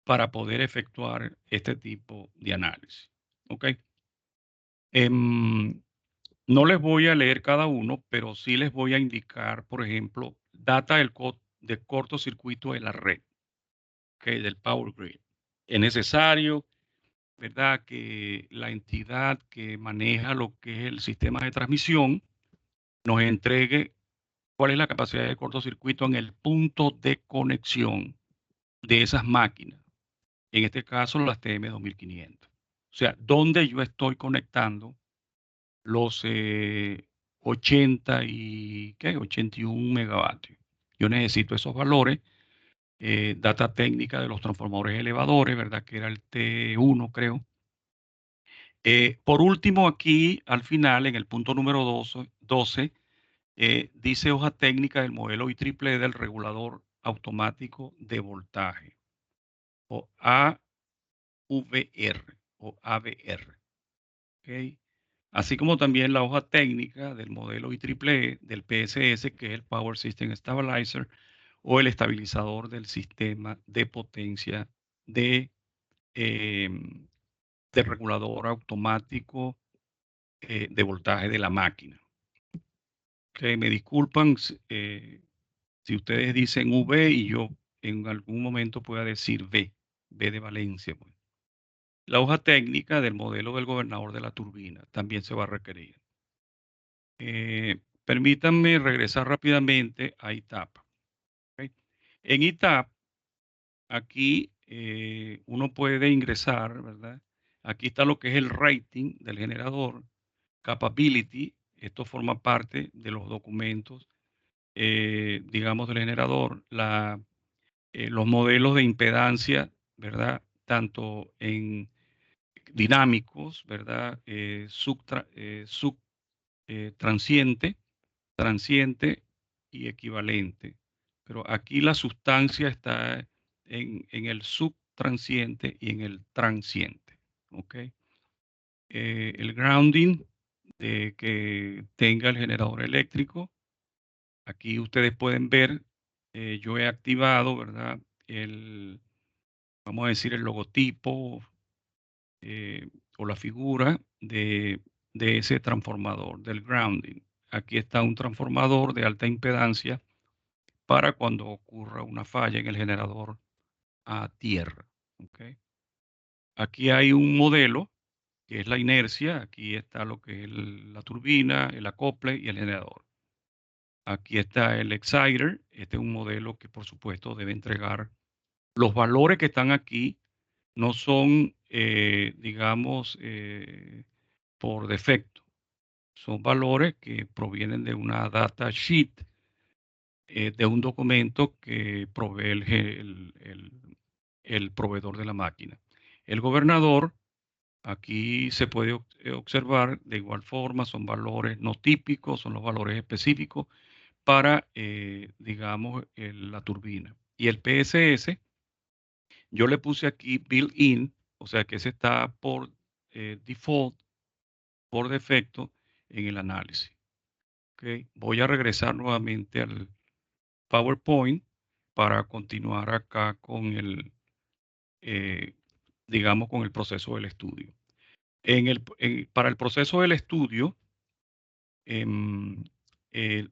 para poder efectuar este tipo de análisis. ¿Ok? No les voy a leer cada uno, pero sí les voy a indicar, por ejemplo, data de cortocircuito de la red, ¿okay?, del Power Grid. Es necesario, ¿verdad?, que la entidad que maneja lo que es el sistema de transmisión nos entregue cuál es la capacidad de cortocircuito en el punto de conexión de esas máquinas. En este caso, las TM2500. O sea, donde yo estoy conectando los 81 megavatios. Yo necesito esos valores, data técnica de los transformadores elevadores, ¿verdad?, que era el T1, creo. Por último, aquí al final, en el punto número 12, dice hoja técnica del modelo IEEE del regulador automático de voltaje, o AVR, o AVR. ¿Okay? así como también la hoja técnica del modelo IEEE del PSS, que es el Power System Stabilizer, o el estabilizador del sistema de potencia de, del regulador automático de voltaje de la máquina. Okay, me disculpan si ustedes dicen V y yo en algún momento pueda decir V de Valencia. Pues. La hoja técnica del modelo del gobernador de la turbina también se va a requerir. Permítanme regresar rápidamente a ITAP. ¿Okay? En ITAP, aquí uno puede ingresar, ¿verdad? Aquí está lo que es el rating del generador, capability, esto forma parte de los documentos, digamos, del generador, los modelos de impedancia, ¿verdad? Tanto en dinámicos, ¿verdad? Transiente, transiente y equivalente. Pero aquí la sustancia está en el subtransiente y en el transiente. ¿Ok? El grounding de que tenga el generador eléctrico. Aquí ustedes pueden ver, yo he activado, ¿verdad? Vamos a decir, el logotipo o la figura de ese transformador, del grounding. Aquí está un transformador de alta impedancia para cuando ocurra una falla en el generador a tierra. ¿Okay? Aquí hay un modelo que es la inercia. Aquí está lo que es la turbina, el acople y el generador. Aquí está el exciter. Este es un modelo que por supuesto debe entregar los valores que están aquí. No son, digamos, por defecto. Son valores que provienen de una data sheet, de un documento que provee el proveedor de la máquina. El gobernador, aquí se puede observar de igual forma, son valores no típicos, son los valores específicos para, digamos, la turbina. Y el PSS, yo le puse aquí built-in, o sea que ese está por default, por defecto, en el análisis. ¿Okay? Voy a regresar nuevamente al PowerPoint para continuar acá con eh, digamos, con el proceso del estudio. Para el proceso del estudio,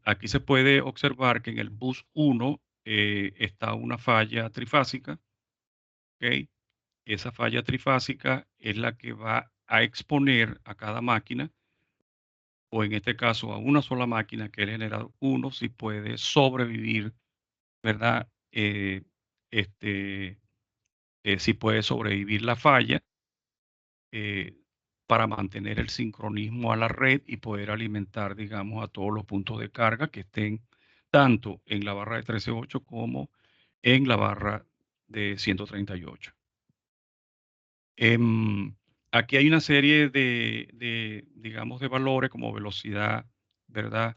aquí se puede observar que en el bus 1 está una falla trifásica. ¿Okay? Esa falla trifásica es la que va a exponer a cada máquina, o en este caso a una sola máquina, que es el generador 1, si puede sobrevivir, ¿verdad? Este, si puede sobrevivir la falla eh, para mantener el sincronismo a la red y poder alimentar, digamos, a todos los puntos de carga que estén tanto en la barra de 13.8 como en la barra de 138. Aquí hay una serie digamos, de valores como velocidad, ¿verdad?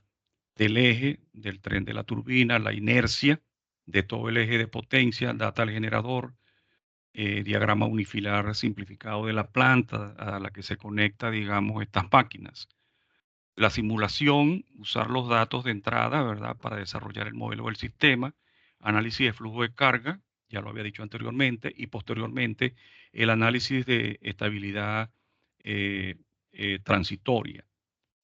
Del eje, del tren de la turbina, la inercia de todo el eje de potencia, data al generador, diagrama unifilar simplificado de la planta a la que se conecta, digamos, estas máquinas. La simulación, usar los datos de entrada, ¿verdad? Para desarrollar el modelo del sistema, análisis de flujo de carga, ya lo había dicho anteriormente, y posteriormente el análisis de estabilidad transitoria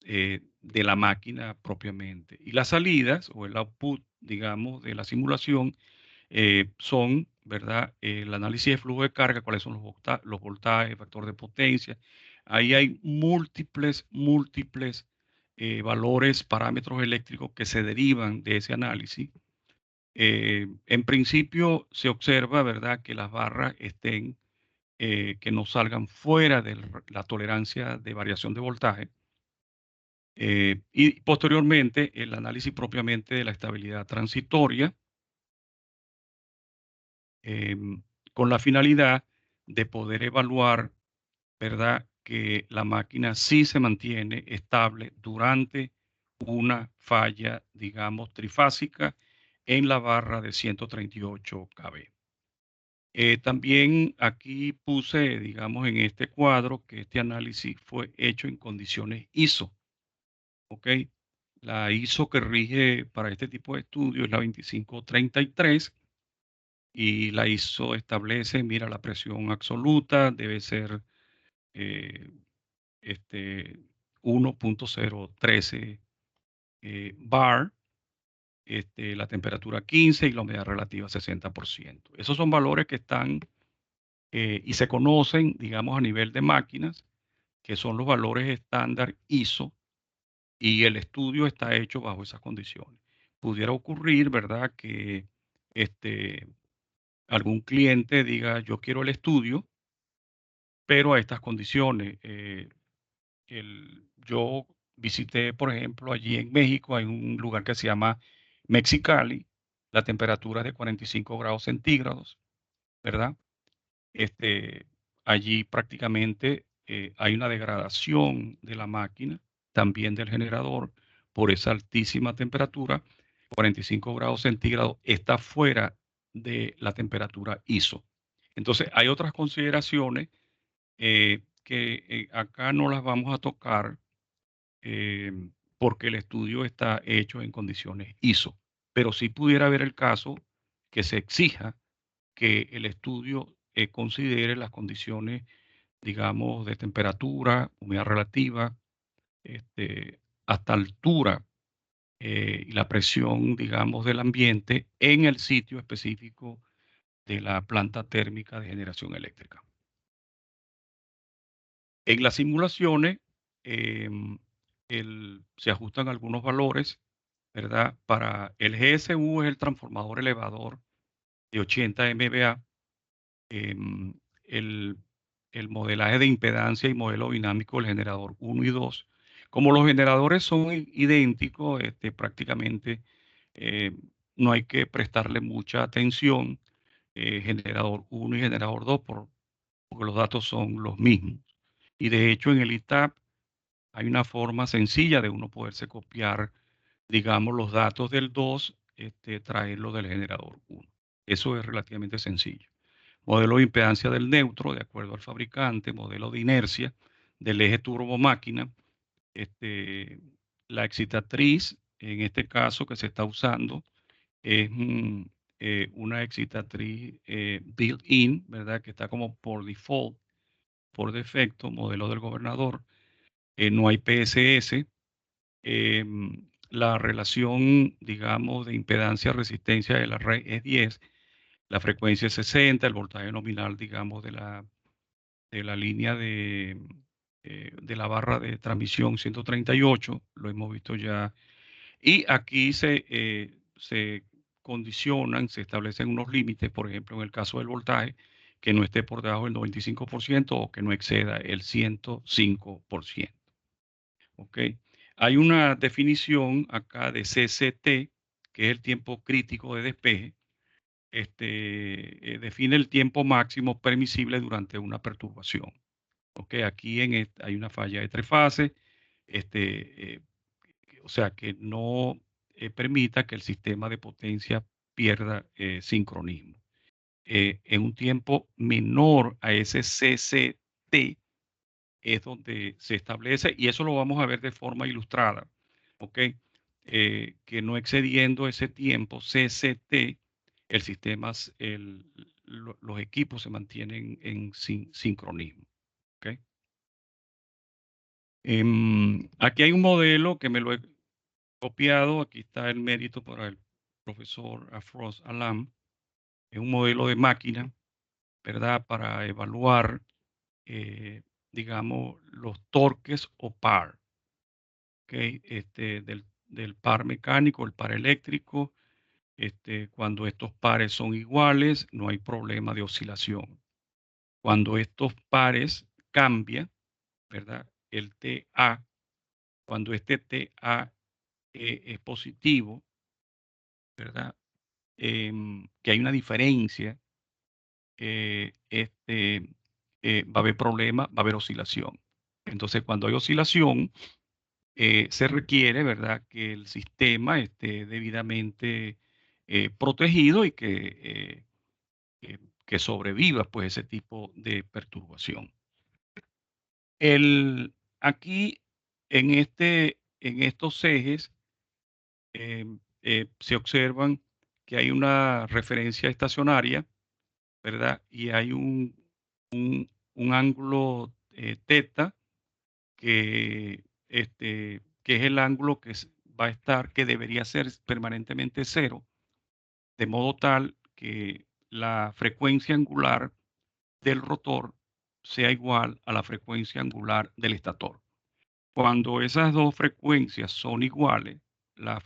de la máquina propiamente. Y las salidas o el output, digamos, de la simulación son, ¿verdad? El análisis de flujo de carga, cuáles son los voltajes, factor de potencia. Ahí hay múltiples valores, parámetros eléctricos que se derivan de ese análisis. En principio se observa, ¿verdad?, que las barras estén, que no salgan fuera de la tolerancia de variación de voltaje. Y posteriormente el análisis propiamente de la estabilidad transitoria, con la finalidad de poder evaluar, ¿verdad?, que la máquina sí se mantiene estable durante una falla, digamos, trifásica en la barra de 138 kV. También aquí puse, digamos, en este cuadro que este análisis fue hecho en condiciones ISO. ¿Ok? La ISO que rige para este tipo de estudio es la 2533 y la ISO establece, mira, la presión absoluta debe ser eh, este, 1.013 bar, la temperatura 15 y la humedad relativa 60%. Esos son valores que están y se conocen, digamos, a nivel de máquinas, que son los valores estándar ISO, y el estudio está hecho bajo esas condiciones. Pudiera ocurrir, ¿verdad?, que algún cliente diga, yo quiero el estudio, pero a estas condiciones. Yo visité, por ejemplo, allí en México, hay un lugar que se llama Mexicali, la temperatura es de 45 grados centígrados, ¿verdad? Este, Allí prácticamente hay una degradación de la máquina, también del generador, por esa altísima temperatura. 45 grados centígrados está fuera de la temperatura ISO. Entonces, hay otras consideraciones que acá no las vamos a tocar eh, porque el estudio está hecho en condiciones ISO. Pero sí pudiera haber el caso que se exija que el estudio considere las condiciones, digamos, de temperatura, humedad relativa, hasta altura y la presión, digamos, del ambiente en el sitio específico de la planta térmica de generación eléctrica. En las simulaciones em, se ajustan algunos valores, ¿verdad? Para el GSU es el transformador elevador de 80 MVA. em, el, el modelaje de impedancia y modelo dinámico del generador 1 y 2. Como los generadores son idénticos, prácticamente eh, no hay que prestarle mucha atención, generador 1 y generador 2, porque los datos son los mismos. Y de hecho en el ITAP hay una forma sencilla de uno poderse copiar, digamos, los datos del 2, traerlo del generador 1. Eso es relativamente sencillo. Modelo de impedancia del neutro, de acuerdo al fabricante, modelo de inercia del eje turbomáquina, la excitatriz, en este caso que se está usando, es una excitatriz built-in, ¿verdad? Que está como por default, por defecto, modelo del gobernador. No hay PSS. La relación, digamos, de impedancia-resistencia de la red es 10, la frecuencia es 60, el voltaje nominal, digamos, de la línea de la barra de transmisión 138, lo hemos visto ya. Y aquí se condicionan, se establecen unos límites, por ejemplo, en el caso del voltaje, que no esté por debajo del 95% o que no exceda el 105%. ¿Ok? Hay una definición acá de CCT, que es el tiempo crítico de despeje. Define el tiempo máximo permisible durante una perturbación. ¿Ok? Aquí hay una falla de tres fases, o sea que no permita que el sistema de potencia pierda sincronismo. En un tiempo menor a ese CCT es donde se establece, y eso lo vamos a ver de forma ilustrada, ¿ok? Que no excediendo ese tiempo CCT, el sistema, los equipos se mantienen en sincronismo, ¿ok? Aquí hay un modelo que me lo he copiado, aquí está el mérito para el profesor Afroz Alam, es un modelo de máquina, ¿verdad? Para evaluar, digamos, los torques o par, ¿ok? Del par mecánico, el par eléctrico. Cuando estos pares son iguales, no hay problema de oscilación. Cuando estos pares cambian, ¿verdad? El TA, cuando este TA es positivo, ¿verdad? Que hay una diferencia, va a haber problema, va a haber oscilación. Entonces, cuando hay oscilación, se requiere, ¿verdad?, que el sistema esté debidamente protegido y que que sobreviva pues ese tipo de perturbación. Aquí en estos ejes se observan que hay una referencia estacionaria, ¿verdad? Y hay un ángulo teta que es el ángulo va a estar, que debería ser permanentemente cero, de modo tal que la frecuencia angular del rotor sea igual a la frecuencia angular del estator. Cuando esas dos frecuencias son iguales, la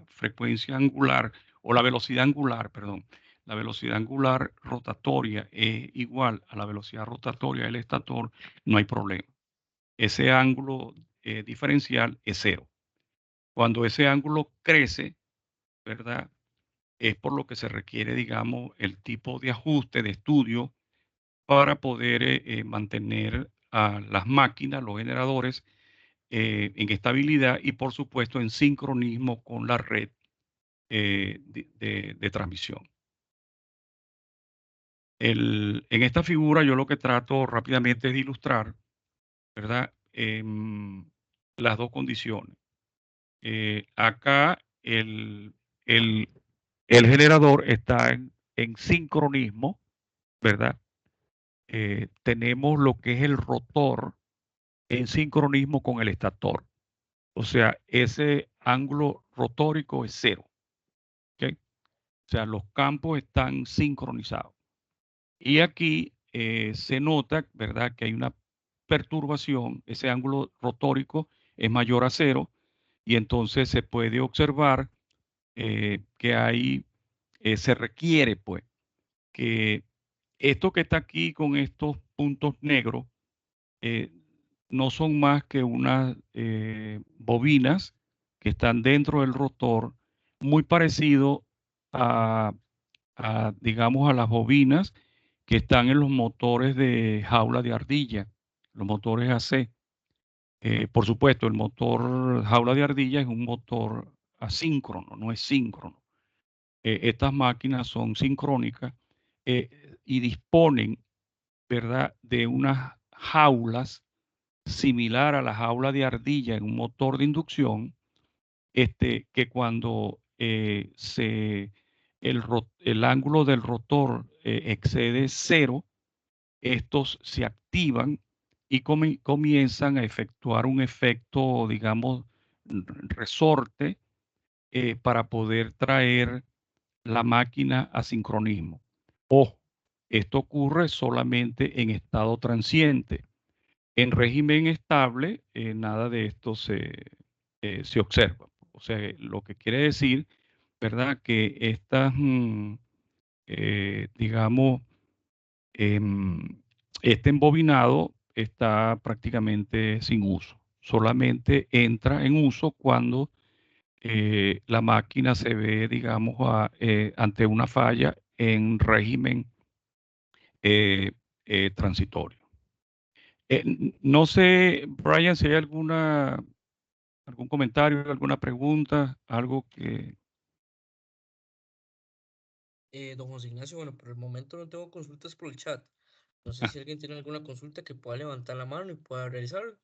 frecuencia angular o la velocidad angular, perdón, la velocidad angular rotatoria es igual a la velocidad rotatoria del estator, no hay problema. Ese ángulo diferencial es cero. Cuando ese ángulo crece, ¿verdad? Es por lo que se requiere, digamos, el tipo de ajuste de estudio para poder mantener a las máquinas, los generadores, en estabilidad y, por supuesto, en sincronismo con la red de transmisión. En esta figura yo lo que trato rápidamente es de ilustrar, ¿verdad? Las dos condiciones. Acá el generador está en sincronismo, ¿verdad? Tenemos lo que es el rotor en sincronismo con el estator. O sea, ese ángulo rotórico es cero. ¿Okay? O sea, los campos están sincronizados. Y aquí se nota, ¿verdad?, que hay una perturbación, ese ángulo rotórico es mayor a cero, y entonces se puede observar que se requiere, pues, que esto que está aquí con estos puntos negros eh, no son más que unas bobinas que están dentro del rotor, muy parecido a, digamos, a las bobinas que están en los motores de jaula de ardilla, los motores AC. Por supuesto, el motor jaula de ardilla es un motor asíncrono, no es síncrono. Estas máquinas son sincrónicas y disponen, ¿verdad?, de unas jaulas similar a la jaula de ardilla en un motor de inducción, que cuando el ángulo del rotor excede cero, estos se activan y comienzan a efectuar un efecto, digamos, resorte para poder traer la máquina a sincronismo. Ojo, esto ocurre solamente en estado transiente. En régimen estable, nada de esto se observa. O sea, lo que quiere decir, ¿verdad?, que estas, digamos, em, este embobinado está prácticamente sin uso. Solamente entra en uso cuando la máquina se ve, digamos, ante una falla en régimen transitorio. No sé, Brian, si hay algún comentario, alguna pregunta, algo que... Don José Ignacio, bueno, por el momento no tengo consultas por el chat. No sé Ah, si alguien tiene alguna consulta que pueda levantar la mano y pueda realizarlo.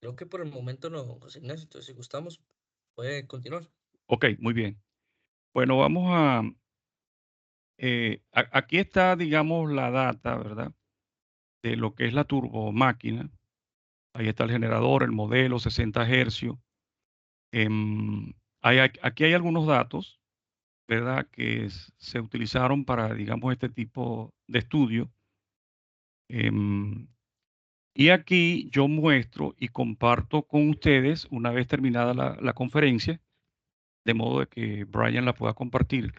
Creo que por el momento no, don José Ignacio. Entonces, si gustamos, puede continuar. ok, muy bien. Bueno, vamos aquí está, digamos, la data, ¿verdad? De lo que es la turbomáquina. Ahí está el generador, el modelo, 60 hercios. Aquí hay algunos datos, ¿verdad?, que se utilizaron para, digamos, este tipo de estudio. Em, y aquí yo muestro y comparto con ustedes, una vez terminada la conferencia, de modo de que Brian la pueda compartir,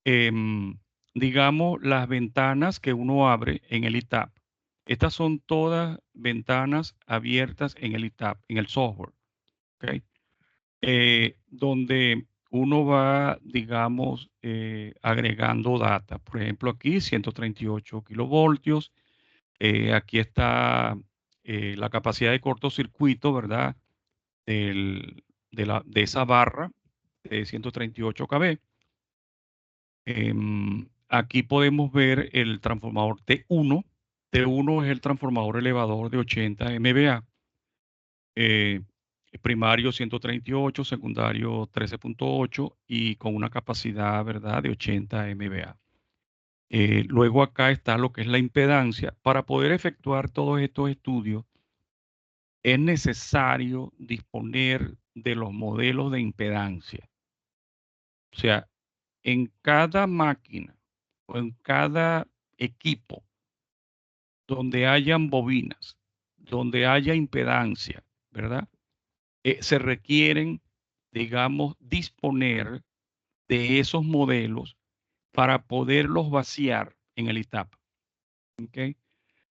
em, digamos, las ventanas que uno abre en el ETAP. Estas son todas ventanas abiertas en el ETAP, en el software, ¿ok? Donde uno va, digamos, agregando data. Por ejemplo, aquí 138 kilovoltios. Aquí está la capacidad de cortocircuito, ¿verdad?, de esa barra de 138 kV. Aquí podemos ver el transformador T1. T1 es el transformador elevador de 80 MVA. Primario 138, secundario 13.8 y con una capacidad, ¿verdad?, de 80 MVA. Luego acá está lo que es la impedancia. Para poder efectuar todos estos estudios, es necesario disponer de los modelos de impedancia. O sea, en cada máquina o en cada equipo donde hayan bobinas, donde haya impedancia, ¿verdad? Se requieren, digamos, disponer de esos modelos para poderlos vaciar en el ITAP. ¿Okay?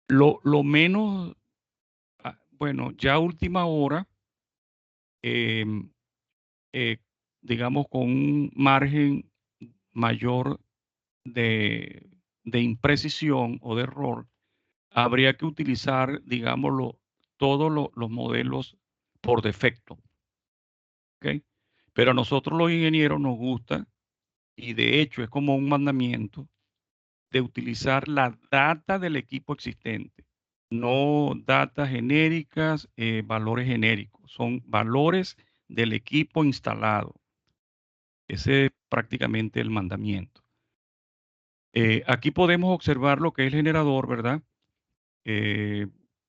Lo menos, bueno, ya a última hora, em, eh, digamos, con un margen mayor de, de imprecisión o de error, habría que utilizar, digámoslo, todos los modelos por defecto. ¿Okay? Pero a nosotros los ingenieros nos gusta, y de hecho es como un mandamiento, de utilizar la data del equipo existente, no datas genéricas, valores genéricos, son valores del equipo instalado. Ese es prácticamente el mandamiento. Aquí podemos observar lo que es el generador, ¿verdad?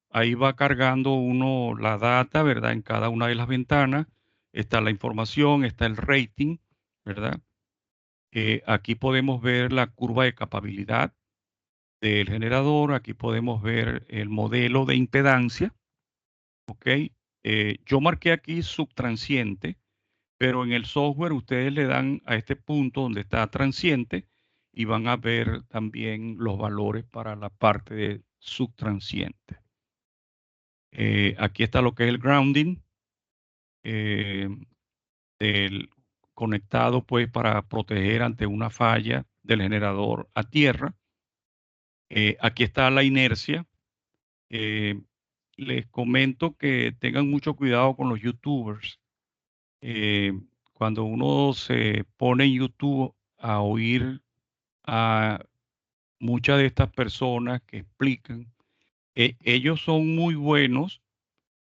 Ahí va cargando uno la data, ¿verdad? En cada una de las ventanas está la información, está el rating, ¿verdad? Aquí podemos ver la curva de capabilidad del generador. Aquí podemos ver el modelo de impedancia, ¿ok? Yo marqué aquí subtransiente, pero en el software ustedes le dan a este punto donde está transiente y van a ver también los valores para la parte de subtransiente. Aquí está lo que es el grounding, eh, conectado pues para proteger ante una falla del generador a tierra. Aquí está la inercia. Eh, Les comento que tengan mucho cuidado con los youtubers. Cuando uno se pone en YouTube a oír a muchas de estas personas que explican, ellos son muy buenos,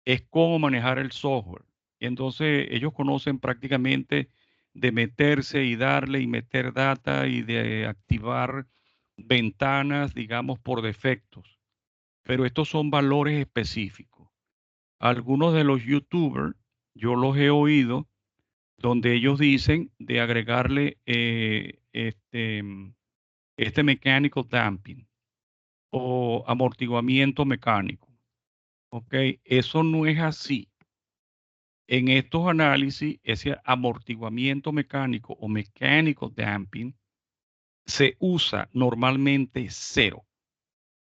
es cómo manejar el software. Y entonces ellos conocen prácticamente de meterse y darle y meter data y de activar ventanas, digamos, por defectos. Pero estos son valores específicos. Algunos de los youtubers, yo los he oído, donde ellos dicen de agregarle este mechanical damping o amortiguamiento mecánico. ¿Ok? Eso no es así. En estos análisis, ese amortiguamiento mecánico o mechanical damping se usa normalmente cero.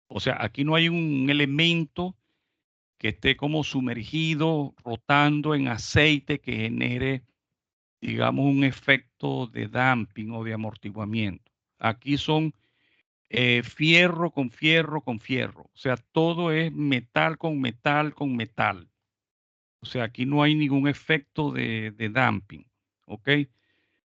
O sea, aquí no hay un elemento que esté como sumergido, rotando en aceite que genere, digamos, un efecto de damping o de amortiguamiento. Aquí son fierro con fierro con fierro. O sea, todo es metal con metal con metal. O sea, aquí no hay ningún efecto de damping. ¿Ok?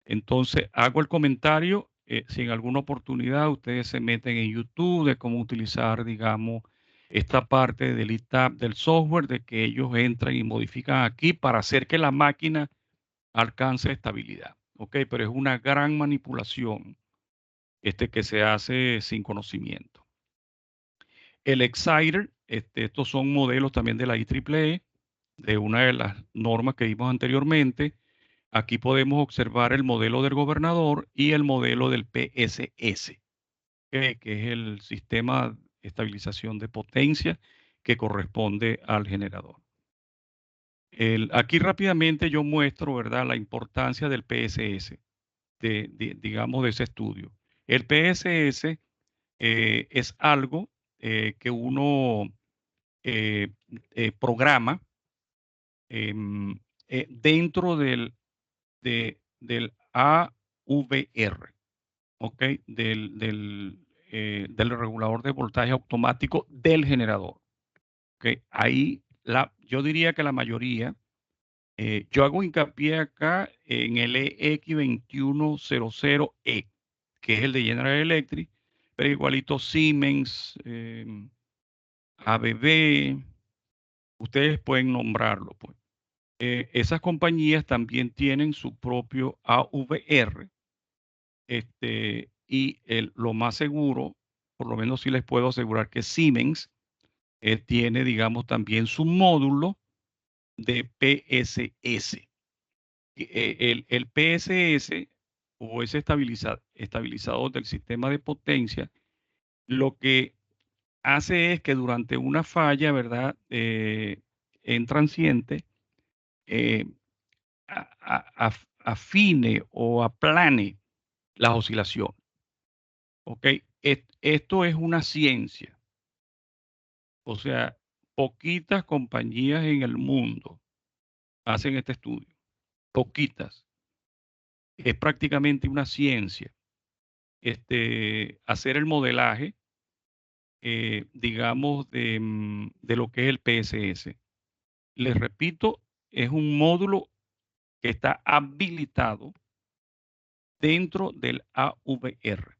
Entonces, hago el comentario. Si en alguna oportunidad ustedes se meten en YouTube de cómo utilizar, digamos, esta parte del ITAP del software, de que ellos entran y modifican aquí para hacer que la máquina alcance estabilidad. ¿Ok? Pero es una gran manipulación que se hace sin conocimiento. El Exciter, estos son modelos también de la IEEE, de una de las normas que vimos anteriormente. Aquí podemos observar el modelo del gobernador y el modelo del PSS, que es el sistema de estabilización de potencia que corresponde al generador. Aquí rápidamente yo muestro, ¿verdad?, la importancia del PSS, digamos, de ese estudio. El PSS es algo que uno programa dentro del AVR, ¿ok? Del regulador de voltaje automático del generador. ¿Ok? Ahí yo diría que la mayoría, yo hago hincapié acá en el EX2100E, que es el de General Electric, pero igualito Siemens, ABB, ustedes pueden nombrarlo, pues. Esas compañías también tienen su propio AVR, y lo más seguro, por lo menos sí les puedo asegurar que Siemens tiene, digamos, también su módulo de PSS. El PSS o ese estabilizador del sistema de potencia, lo que hace es que durante una falla, ¿verdad? En transiente, eh, afine o aplane las oscilaciones. ¿Ok? Esto es una ciencia. O sea, poquitas compañías en el mundo hacen este estudio. Poquitas. Es prácticamente una ciencia. Hacer el modelaje, digamos, de lo que es el PSS. Les repito, es un módulo que está habilitado dentro del AVR.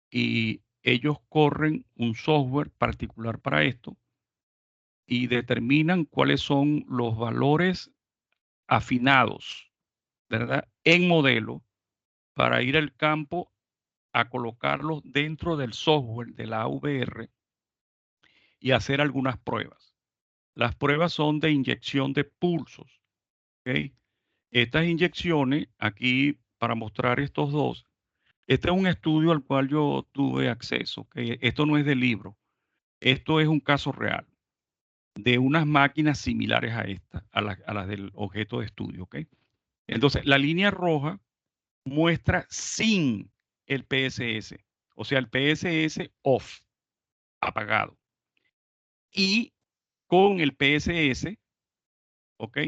Y ellos corren un software particular para esto y determinan cuáles son los valores afinados, ¿verdad? En modelo para ir al campo a colocarlos dentro del software de la AVR y hacer algunas pruebas. Las pruebas son de inyección de pulsos. ¿Ok? Estas inyecciones, aquí para mostrar estos dos, este es un estudio al cual yo tuve acceso. ¿Ok? Esto no es del libro, esto es un caso real de unas máquinas similares a estas, a las del objeto de estudio. ¿Ok? Entonces, la línea roja muestra sin el PSS, o sea, el PSS off, apagado. Y con el PSS, ¿ok?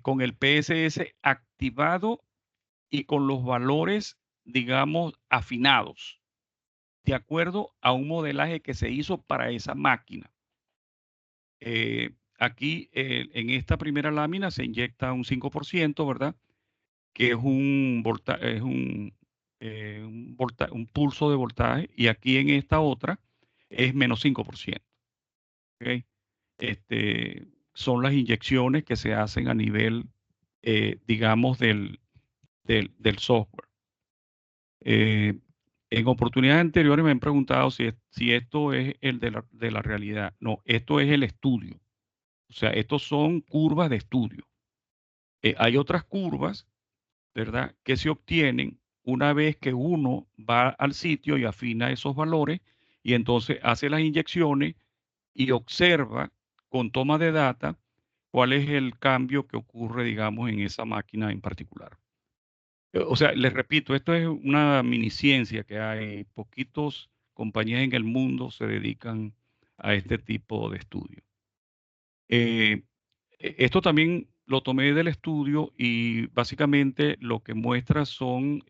Con el PSS activado y con los valores, digamos, afinados, de acuerdo a un modelaje que se hizo para esa máquina. Aquí, en esta primera lámina se inyecta un 5%, ¿verdad? Que es un un pulso de voltaje, y aquí en esta otra es menos 5%. ¿Ok? Son las inyecciones que se hacen a nivel, digamos, del software. En oportunidades anteriores me han preguntado si esto es el de la realidad. No, esto es el estudio. O sea, estos son curvas de estudio. Hay otras curvas, ¿verdad?, que se obtienen una vez que uno va al sitio y afina esos valores y entonces hace las inyecciones y observa con toma de data cuál es el cambio que ocurre, digamos, en esa máquina en particular. O sea, les repito, esto es una mini ciencia que hay. Poquitos compañías en el mundo se dedican a este tipo de estudio. Esto también lo tomé del estudio y básicamente lo que muestra son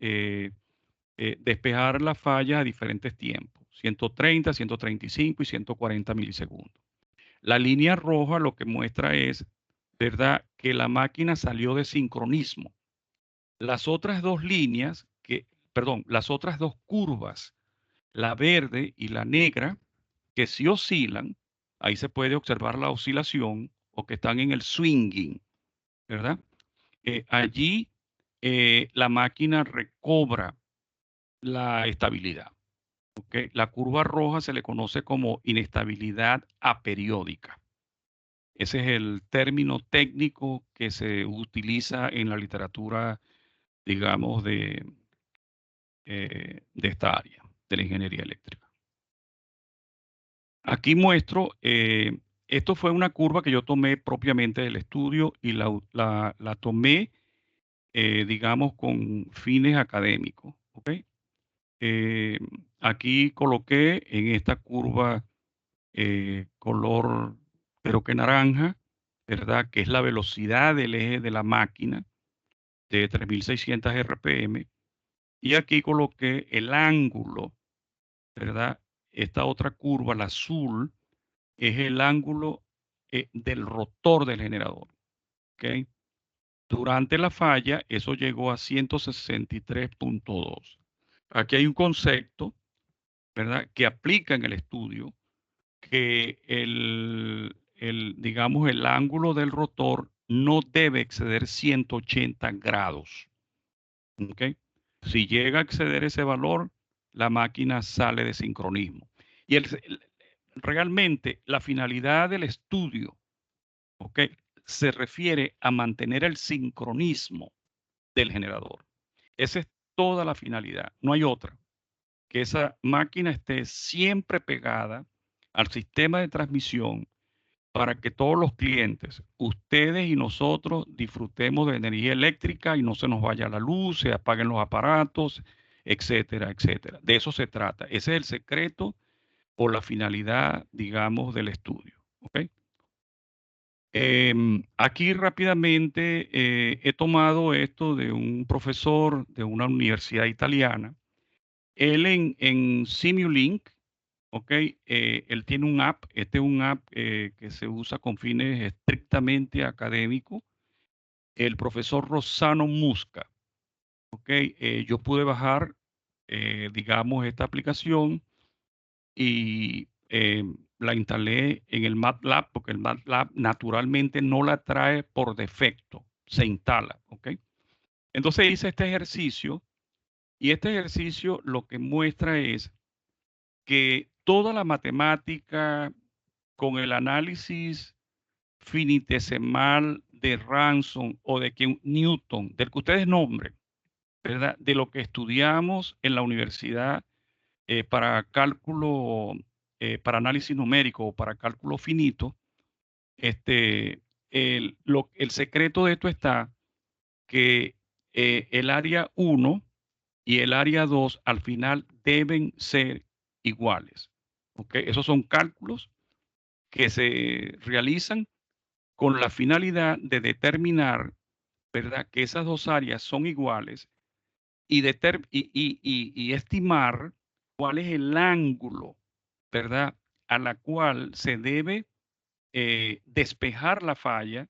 despejar la falla a diferentes tiempos, 130, 135 y 140 milisegundos. La línea roja lo que muestra es, ¿verdad?, que la máquina salió de sincronismo. Las otras dos líneas, las otras dos curvas, la verde y la negra, que sí oscilan, ahí se puede observar la oscilación o que están en el swinging, ¿verdad? Allí la máquina recobra la estabilidad. ¿Ok? La curva roja se le conoce como inestabilidad aperiódica. Ese es el término técnico que se utiliza en la literatura, digamos, de esta área, de la ingeniería eléctrica. Aquí muestro, esto fue una curva que yo tomé propiamente del estudio y la tomé, digamos, con fines académicos. ¿Ok? Aquí coloqué en esta curva color, pero que naranja, ¿verdad?, que es la velocidad del eje de la máquina de 3600 RPM. Y aquí coloqué el ángulo, ¿verdad? Esta otra curva, la azul, es el ángulo del rotor del generador. ¿Ok? Durante la falla, eso llegó a 163.2. Aquí hay un concepto, ¿verdad?, que aplica en el estudio, que digamos, el ángulo del rotor no debe exceder 180 grados. ¿Ok? Si llega a exceder ese valor, la máquina sale de sincronismo. Y realmente la finalidad del estudio, ¿ok?, se refiere a mantener el sincronismo del generador. Esa es toda la finalidad, no hay otra. Que esa máquina esté siempre pegada al sistema de transmisión para que todos los clientes, ustedes y nosotros, disfrutemos de energía eléctrica y no se nos vaya la luz, se apaguen los aparatos, etcétera, etcétera. De eso se trata. Ese es el secreto o la finalidad, digamos, del estudio. ¿Ok? Aquí rápidamente he tomado esto de un profesor de una universidad italiana. Él en Simulink, ¿ok? Él tiene un app, este es un app que se usa con fines estrictamente académicos. El profesor Rossano Musca, ¿ok? Yo pude bajar, digamos, esta aplicación y la instalé en el MATLAB, porque el MATLAB naturalmente no la trae por defecto, se instala, ¿ok? Entonces hice este ejercicio y este ejercicio lo que muestra es que toda la matemática con el análisis finitesimal de Ransom o de que Newton, del que ustedes nombren, ¿verdad?, de lo que estudiamos en la universidad para cálculo, para análisis numérico o para cálculo finito, el secreto de esto está que el área 1 y el área 2 al final deben ser iguales. ¿Ok? Esos son cálculos que se realizan con la finalidad de determinar, ¿verdad?, que esas dos áreas son iguales y estimar cuál es el ángulo, ¿verdad?, a la cual se debe despejar la falla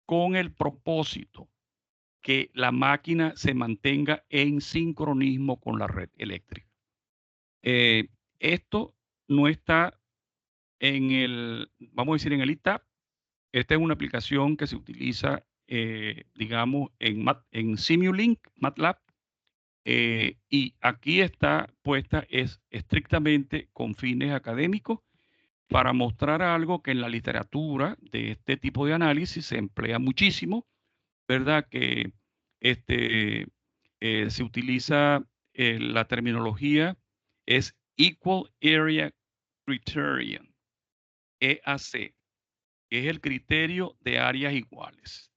con el propósito que la máquina se mantenga en sincronismo con la red eléctrica. Esto no está en vamos a decir, en el ITAP. Esta es una aplicación que se utiliza, digamos, en Simulink, MATLAB, y aquí está puesta, es estrictamente con fines académicos para mostrar algo que en la literatura de este tipo de análisis se emplea muchísimo, ¿verdad? Que se utiliza la terminología es Equal Area Criterion, EAC, que es el criterio de áreas iguales.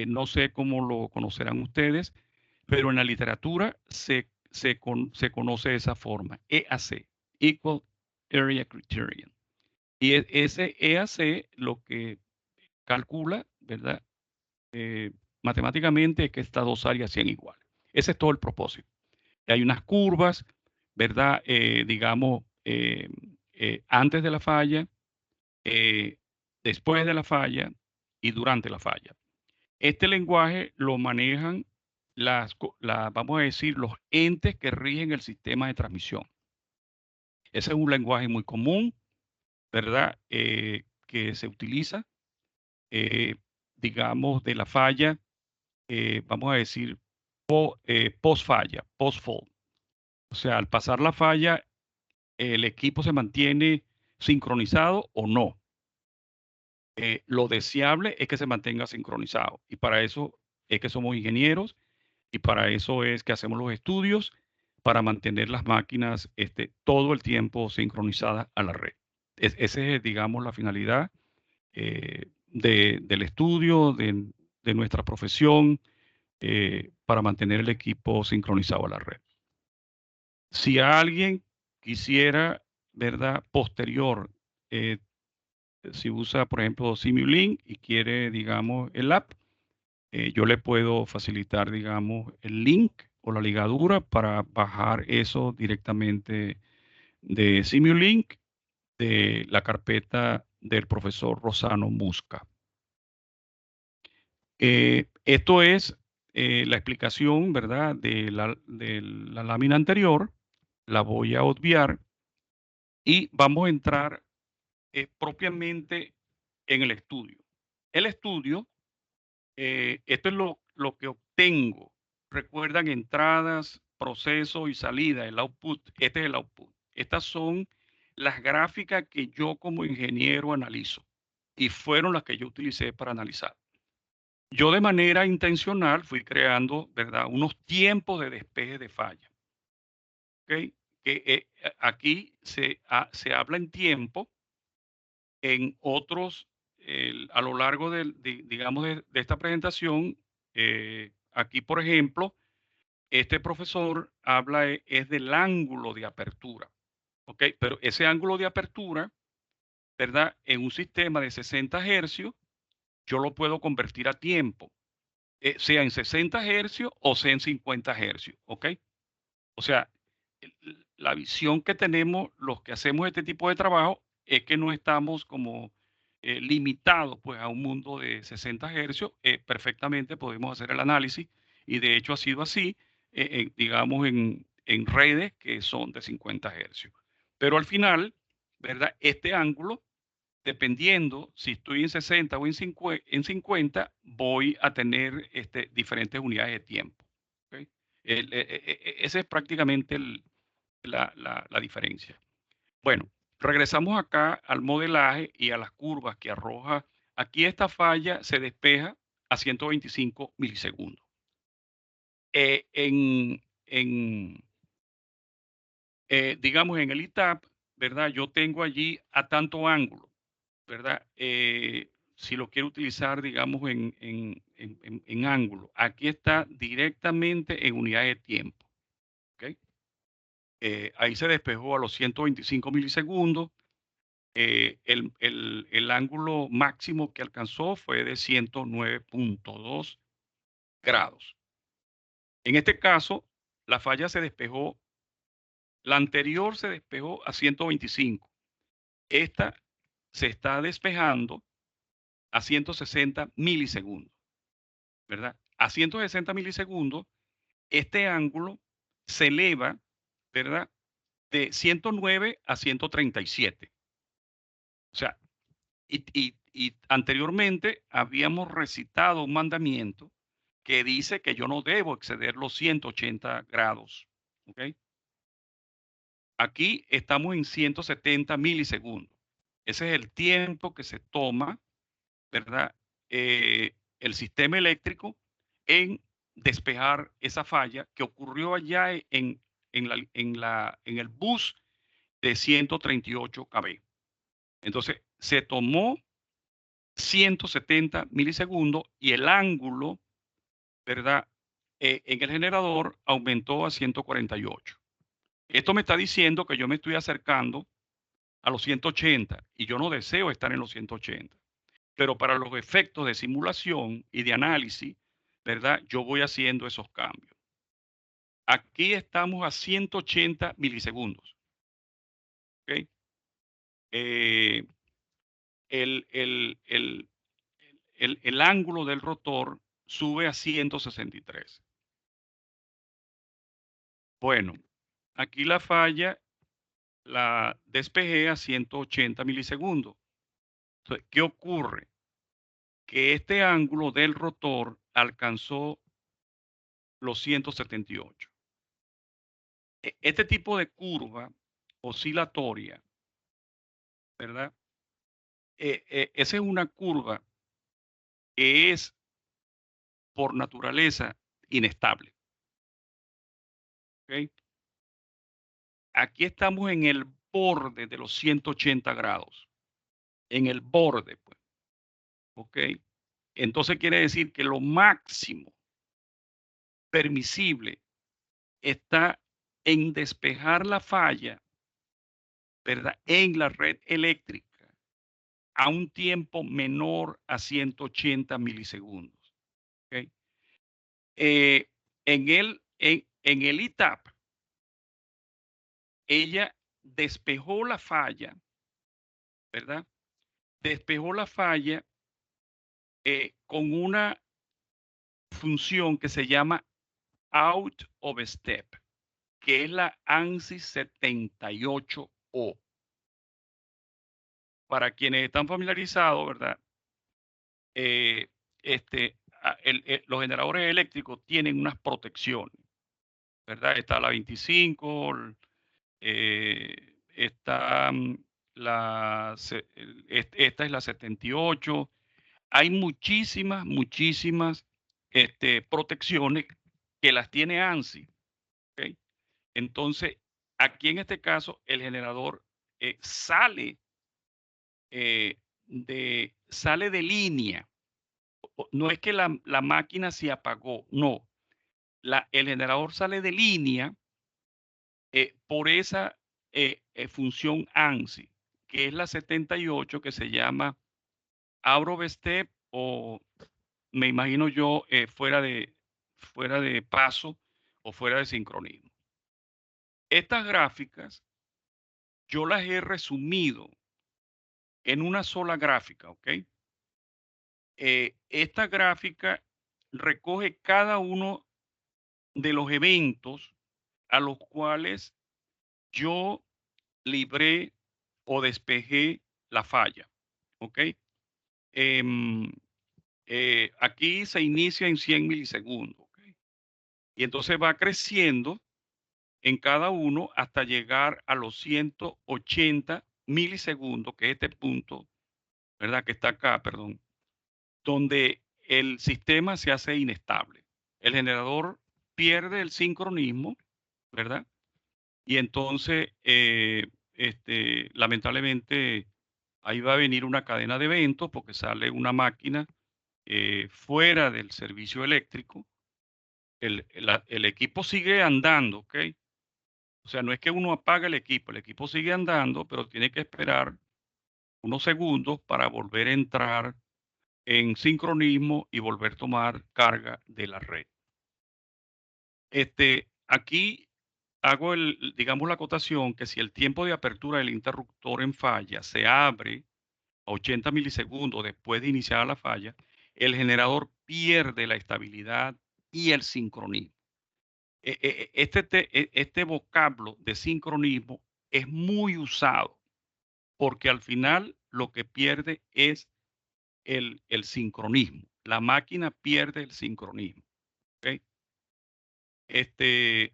No sé cómo lo conocerán ustedes, pero en la literatura se conoce de esa forma, EAC, Equal Area Criterion. Y ese EAC lo que calcula, ¿verdad?, matemáticamente es que estas dos áreas sean iguales. Ese es todo el propósito. Hay unas curvas, ¿verdad? Digamos, antes de la falla, después de la falla y durante la falla. Este lenguaje lo manejan vamos a decir, los entes que rigen el sistema de transmisión. Ese es un lenguaje muy común, ¿verdad? Que se utiliza, digamos, de la falla, vamos a decir, post falla, post fault. O sea, al pasar la falla, el equipo se mantiene sincronizado o no. Lo deseable es que se mantenga sincronizado y para eso es que somos ingenieros y para eso es que hacemos los estudios para mantener las máquinas todo el tiempo sincronizadas a la red. Esa es, digamos, la finalidad del estudio, de nuestra profesión, para mantener el equipo sincronizado a la red. Si alguien quisiera, ¿verdad?, posterior, si usa, por ejemplo, Simulink y quiere, digamos, el app, yo le puedo facilitar, digamos, el link o la ligadura para bajar eso directamente de Simulink, de la carpeta del profesor Rossano Musca. Esto es la explicación, ¿verdad?, de la lámina anterior. La voy a obviar y vamos a entrar propiamente en el estudio. El estudio, esto es lo que obtengo. Recuerdan entradas, proceso y salida, el output. Este es el output. Estas son las gráficas que yo como ingeniero analizo y fueron las que yo utilicé para analizar. Yo de manera intencional fui creando, ¿verdad?, unos tiempos de despeje de falla. ¿Ok? Que aquí se habla en tiempo. En otros, a lo largo digamos, de esta presentación, aquí, por ejemplo, este profesor habla es del ángulo de apertura, ¿ok? Pero ese ángulo de apertura, ¿verdad? En un sistema de 60 hercios, yo lo puedo convertir a tiempo, sea en 60 hercios o sea en 50 hercios, ¿ok? O sea, la visión que tenemos los que hacemos este tipo de trabajo es que no estamos como limitados pues a un mundo de 60 hercios. Perfectamente podemos hacer el análisis y de hecho ha sido así, digamos, en redes que son de 50 hercios. Pero al final, ¿verdad? Este ángulo, dependiendo si estoy en 60 o en 50, voy a tener diferentes unidades de tiempo. ¿Ok? Ese es prácticamente la diferencia. Bueno, regresamos acá al modelaje y a las curvas que arroja. Aquí esta falla se despeja a 125 milisegundos. Digamos, en el ITAP, ¿verdad? Yo tengo allí a tanto ángulo, ¿verdad? Si lo quiero utilizar, digamos, en ángulo. Aquí está directamente en unidades de tiempo. ¿Ok? Ahí se despejó a los 125 milisegundos. El ángulo máximo que alcanzó fue de 109.2 grados. En este caso, la falla se despejó, la anterior se despejó a 125. Esta se está despejando a 160 milisegundos, ¿verdad? A 160 milisegundos, este ángulo se eleva, ¿verdad?, de 109 a 137. O sea, y anteriormente habíamos recitado un mandamiento que dice que yo no debo exceder los 180 grados. ¿Ok? Aquí estamos en 170 milisegundos. Ese es el tiempo que se toma, ¿verdad? El sistema eléctrico en despejar esa falla que ocurrió allá en el bus de 138 kV. Entonces, se tomó 170 milisegundos y el ángulo, ¿verdad?, en el generador aumentó a 148. Esto me está diciendo que yo me estoy acercando a los 180 y yo no deseo estar en los 180. Pero para los efectos de simulación y de análisis, ¿verdad?, yo voy haciendo esos cambios. Aquí estamos a 180 milisegundos. ¿Ok? El, el, el, el ángulo del rotor sube a 163. Bueno, aquí la falla la despejé a 180 milisegundos. Entonces, ¿qué ocurre? Que este ángulo del rotor alcanzó los 178. Este tipo de curva oscilatoria, ¿verdad? Esa es una curva que es por naturaleza inestable. ¿Ok? Aquí estamos en el borde de los 180 grados. En el borde, pues. ¿Ok? Entonces quiere decir que lo máximo permisible está en despejar la falla, ¿verdad?, en la red eléctrica a un tiempo menor a 180 milisegundos. ¿Ok? En el ITAP, ella despejó la falla, ¿verdad? Despejó la falla con una función que se llama out of step, que es la ANSI 78O. Para quienes están familiarizados, ¿verdad? Los generadores eléctricos tienen unas protecciones, ¿verdad? Está la 25, está esta es la 78. Hay muchísimas protecciones que las tiene ANSI. ¿Okay? Entonces, aquí en este caso, el generador sale de línea. No es que la máquina se apagó, no. El generador sale de línea por esa función ANSI, que es la 78, que se llama out of step, o me imagino yo fuera de paso o fuera de sincronismo. Estas gráficas yo las he resumido en una sola gráfica, ¿ok? Esta gráfica recoge cada uno de los eventos a los cuales yo libré o despejé la falla, ¿ok? Aquí se inicia en 100 milisegundos, ¿ok? Y entonces va creciendo en cada uno hasta llegar a los 180 milisegundos, que es este punto, ¿verdad? Que está acá, perdón, donde el sistema se hace inestable. El generador pierde el sincronismo, ¿verdad? Y entonces, lamentablemente, ahí va a venir una cadena de eventos porque sale una máquina fuera del servicio eléctrico. El equipo sigue andando, ¿ok? O sea, no es que uno apaga el equipo sigue andando, pero tiene que esperar unos segundos para volver a entrar en sincronismo y volver a tomar carga de la red. Aquí hago digamos la acotación que si el tiempo de apertura del interruptor en falla se abre a 80 milisegundos después de iniciar la falla, el generador pierde la estabilidad y el sincronismo. Este vocablo de sincronismo es muy usado porque al final lo que pierde es el sincronismo. La máquina pierde el sincronismo. ¿Okay?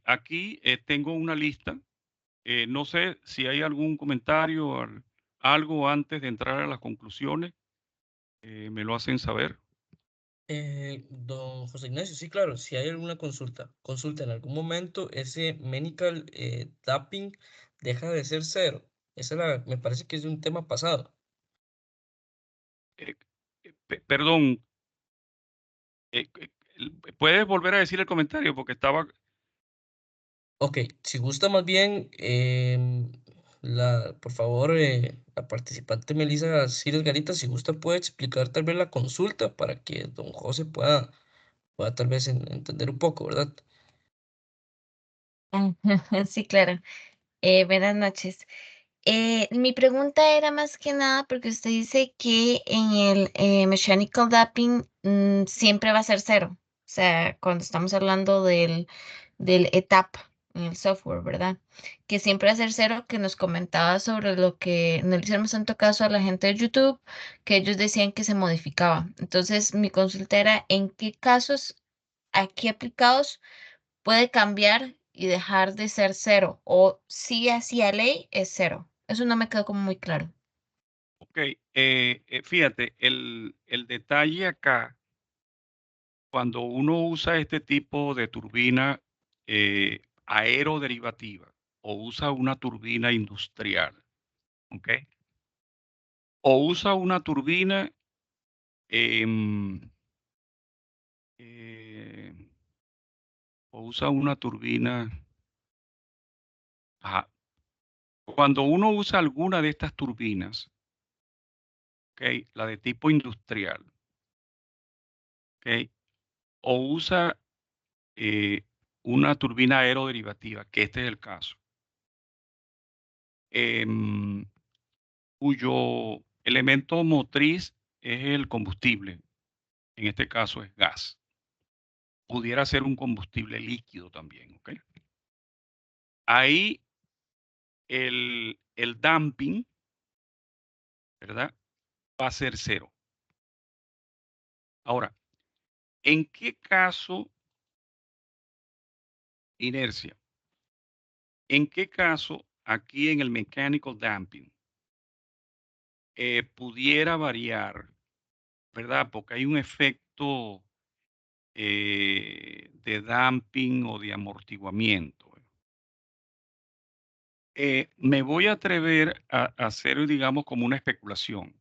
Aquí tengo una lista. No sé si hay algún comentario, algo antes de entrar a las conclusiones. Me lo hacen saber. Don José Ignacio, sí, claro, si hay alguna consulta en algún momento, ese medical tapping deja de ser cero. Me parece que es de un tema pasado. Eh, Perdón, ¿puedes volver a decir el comentario? Porque estaba... Ok, si gusta más bien, por favor, la participante Melissa Cires Garita, si gusta puede explicar tal vez la consulta para que don José pueda tal vez entender un poco, ¿verdad? Sí, claro. Buenas noches. Mi pregunta era más que nada porque usted dice que en el mechanical damping siempre va a ser cero. O sea, cuando estamos hablando del ETAP en el software, ¿verdad? Que siempre va a ser cero, que nos comentaba sobre lo que no le hicimos tanto caso a la gente de YouTube, que ellos decían que se modificaba. Entonces, mi consulta era, ¿en qué casos aquí aplicados puede cambiar y dejar de ser cero? O si hacía ley es cero. Eso no me quedó como muy claro. Ok, fíjate, el detalle acá, cuando uno usa este tipo de turbina aeroderivativa o usa una turbina industrial, ¿ok? O usa una turbina em, eh, o usa una turbina. Ajá. Cuando uno usa alguna de estas turbinas, ¿ok? La de tipo industrial, ¿ok? O usa eh, una turbina aeroderivativa, que este es el caso, em, cuyo elemento motriz es el combustible, en este caso es gas. pudiera ser un combustible líquido también, ¿ok? Ahí el damping, ¿verdad? Va a ser 0. Ahora, ¿en qué caso inercia? ¿En qué caso aquí en el mechanical damping pudiera variar, ¿verdad? Porque hay un efecto de damping o de amortiguamiento. Me voy a atrever a hacer, digamos, como una especulación.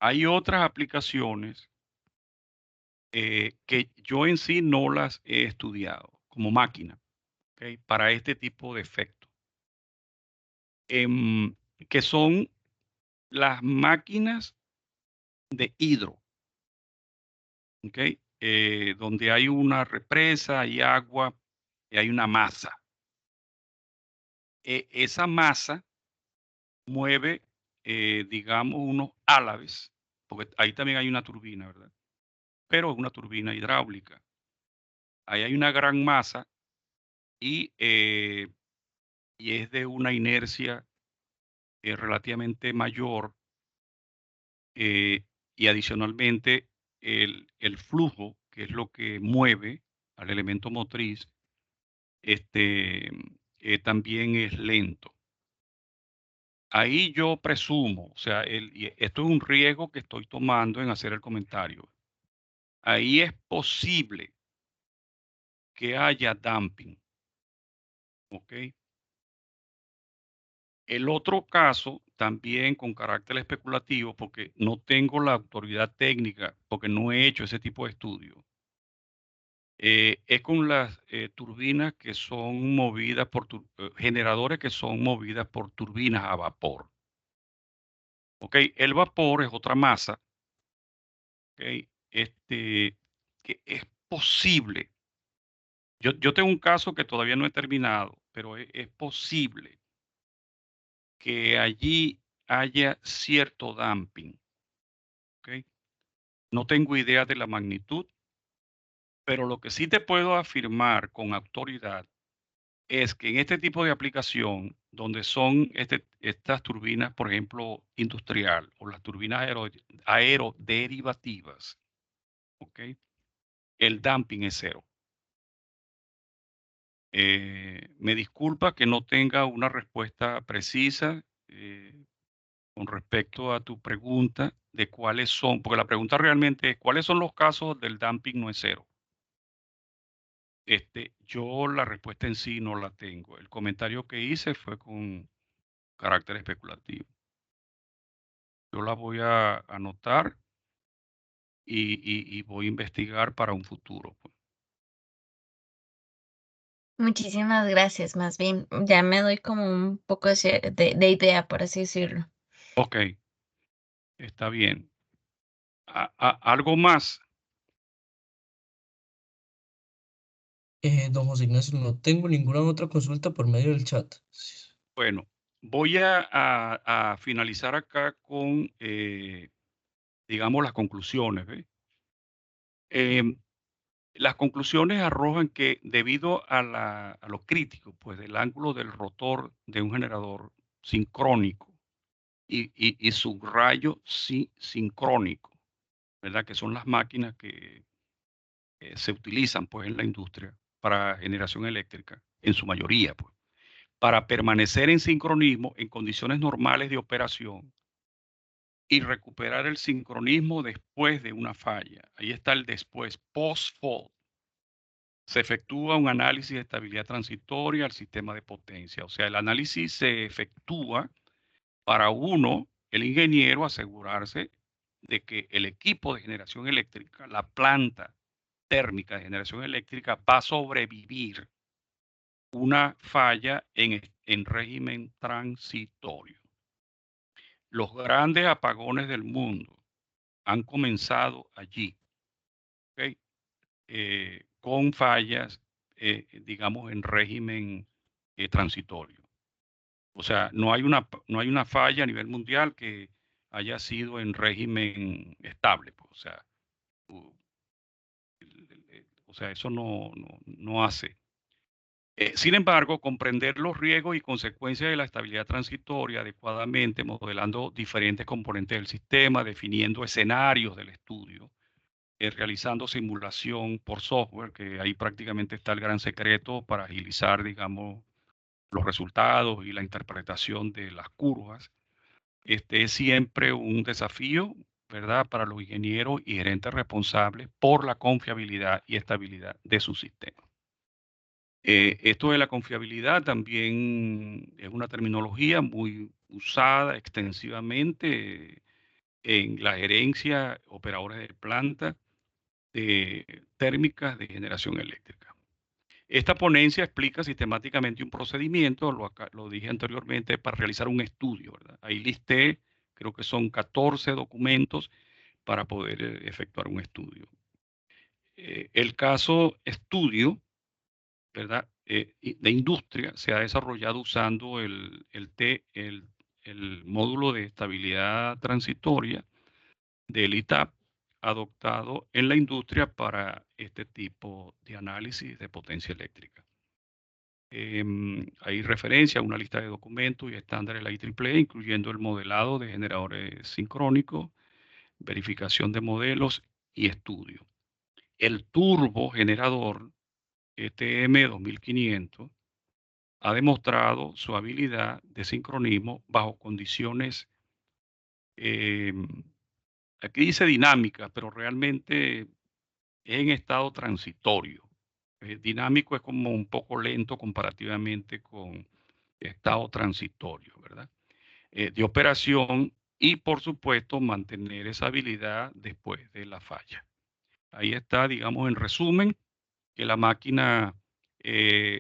Hay otras aplicaciones que yo en sí no las he estudiado como máquina, ¿ok? Para este tipo de efecto, que son las máquinas de hidro, ¿ok? Donde hay una represa, hay agua y hay una masa. Esa masa mueve, digamos, unos álabes, porque ahí también hay una turbina, ¿verdad? Pero es una turbina hidráulica. Ahí hay una gran masa y es de una inercia relativamente mayor, y adicionalmente el flujo, que es lo que mueve al elemento motriz, también es lento. Ahí yo presumo, o sea, y esto es un riesgo que estoy tomando en hacer el comentario. Ahí es posible que haya dumping, ¿ok? El otro caso, también con carácter especulativo, porque no tengo la autoridad técnica, porque no he hecho ese tipo de estudio, es con las turbinas que son movidas por generadores que son movidas por turbinas a vapor. ¿Ok? El vapor es otra masa, ¿ok? Que es posible. Yo tengo un caso que todavía no he terminado, pero es posible que allí haya cierto dumping, ¿ok? No tengo idea de la magnitud, pero lo que sí te puedo afirmar con autoridad es que en este tipo de aplicación, donde son estas turbinas, por ejemplo, industrial o las turbinas aeroderivativas, ¿ok? El dumping es 0. Me disculpa que no tenga una respuesta precisa con respecto a tu pregunta de cuáles son, porque la pregunta realmente es, ¿cuáles son los casos del dumping no es 0? Yo la respuesta en sí no la tengo. El comentario que hice fue con carácter especulativo. Yo la voy a anotar y voy a investigar para un futuro, pues. Muchísimas gracias, más bien, ya me doy como un poco de idea, por así decirlo. Ok, está bien. ¿Algo más? Don José Ignacio, no tengo ninguna otra consulta por medio del chat. Bueno, voy a finalizar acá con, digamos, las conclusiones, ¿ve? Las conclusiones arrojan que debido a lo crítico, pues, del ángulo del rotor de un generador sincrónico y subrayo sí sincrónico, ¿verdad? Que son las máquinas que se utilizan, pues, en la industria para generación eléctrica, en su mayoría, pues, para permanecer en sincronismo en condiciones normales de operación y recuperar el sincronismo después de una falla. Ahí está el después, post-fault. Se efectúa un análisis de estabilidad transitoria al sistema de potencia. O sea, el análisis se efectúa para uno, el ingeniero, asegurarse de que el equipo de generación eléctrica, la planta térmica de generación eléctrica, va a sobrevivir una falla en régimen transitorio. Los grandes apagones del mundo han comenzado allí, ¿ok? Con fallas, digamos, en régimen transitorio. O sea, no hay una falla a nivel mundial que haya sido en régimen estable, pues. O sea, sea, eso no hace. Sin embargo, comprender los riesgos y consecuencias de la estabilidad transitoria adecuadamente, modelando diferentes componentes del sistema, definiendo escenarios del estudio, realizando simulación por software, que ahí prácticamente está el gran secreto para agilizar, digamos, los resultados y la interpretación de las curvas. Es siempre un desafío, ¿verdad?, para los ingenieros y gerentes responsables por la confiabilidad y estabilidad de su sistema. Esto de la confiabilidad también es una terminología muy usada extensivamente en la gerencia, operadores de planta térmicas de generación eléctrica. Esta ponencia explica sistemáticamente un procedimiento, lo dije anteriormente, para realizar un estudio, ¿verdad? Ahí listé, creo que son 14 documentos para poder efectuar un estudio. El caso estudio, ¿verdad?, de industria se ha desarrollado usando el módulo de estabilidad transitoria del ITAP, adoptado en la industria para este tipo de análisis de potencia eléctrica. Hay referencia a una lista de documentos y estándares de la IEEE, incluyendo el modelado de generadores sincrónicos, verificación de modelos y estudio. El turbogenerador ETM 2500 ha demostrado su habilidad de sincronismo bajo condiciones, aquí dice dinámicas, pero realmente es en estado transitorio. Dinámico es como un poco lento comparativamente con estado transitorio, ¿verdad? De operación y, por supuesto, mantener esa habilidad después de la falla. Ahí está, digamos, en resumen, que la máquina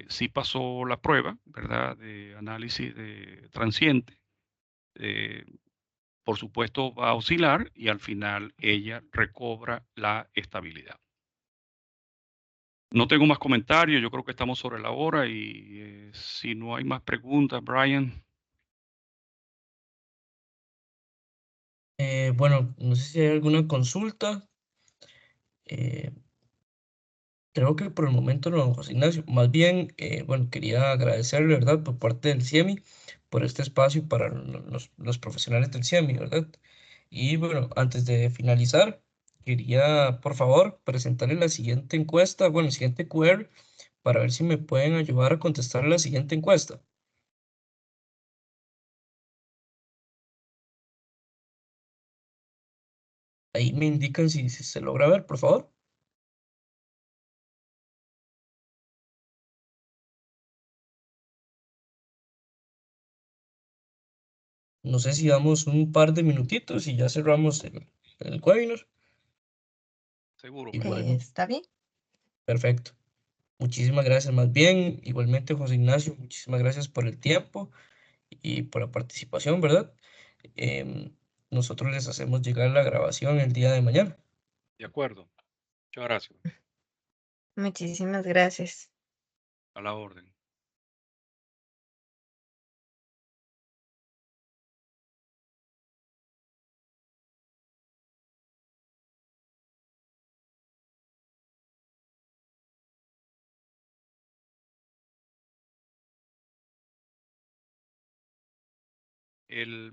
sí pasó la prueba, ¿verdad?, de análisis de transiente. Por supuesto, va a oscilar y al final ella recobra la estabilidad. No tengo más comentarios, yo creo que estamos sobre la hora y si no hay más preguntas, Brian. Bueno, no sé si hay alguna consulta. Eh, Creo que por el momento no, José Ignacio. Más bien, bueno, quería agradecerle, ¿verdad?, por parte del CIEMI, por este espacio para los profesionales del CIEMI, ¿verdad? Y bueno, antes de finalizar, quería, por favor, presentarle la siguiente encuesta, bueno, el siguiente QR, para ver si me pueden ayudar a contestar la siguiente encuesta. Ahí me indican si se logra ver, por favor. No sé si damos un par de minutitos y ya cerramos el webinar. Seguro, Igual, Brian. ¿Está bien? perfecto. Muchísimas gracias. Más bien, igualmente, José Ignacio, muchísimas gracias por el tiempo y por la participación, ¿verdad? Em, Nosotros les hacemos llegar la grabación el día de mañana. De acuerdo. Muchas gracias. Muchísimas gracias. A la orden.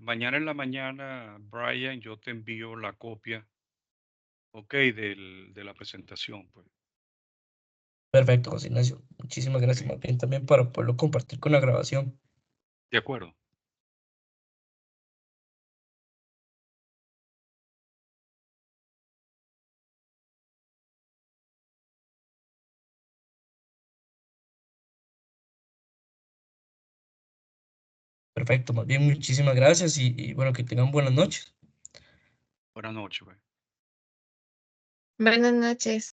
Mañana en la mañana, Brian, yo te envío la copia, ok, de la presentación, pues. Perfecto, José Ignacio. Muchísimas gracias. Ok. Más bien también para poderlo compartir con la grabación. De acuerdo. Perfecto, más bien muchísimas gracias y bueno, que tengan buenas noches. Buenas noches, pues. Buenas noches.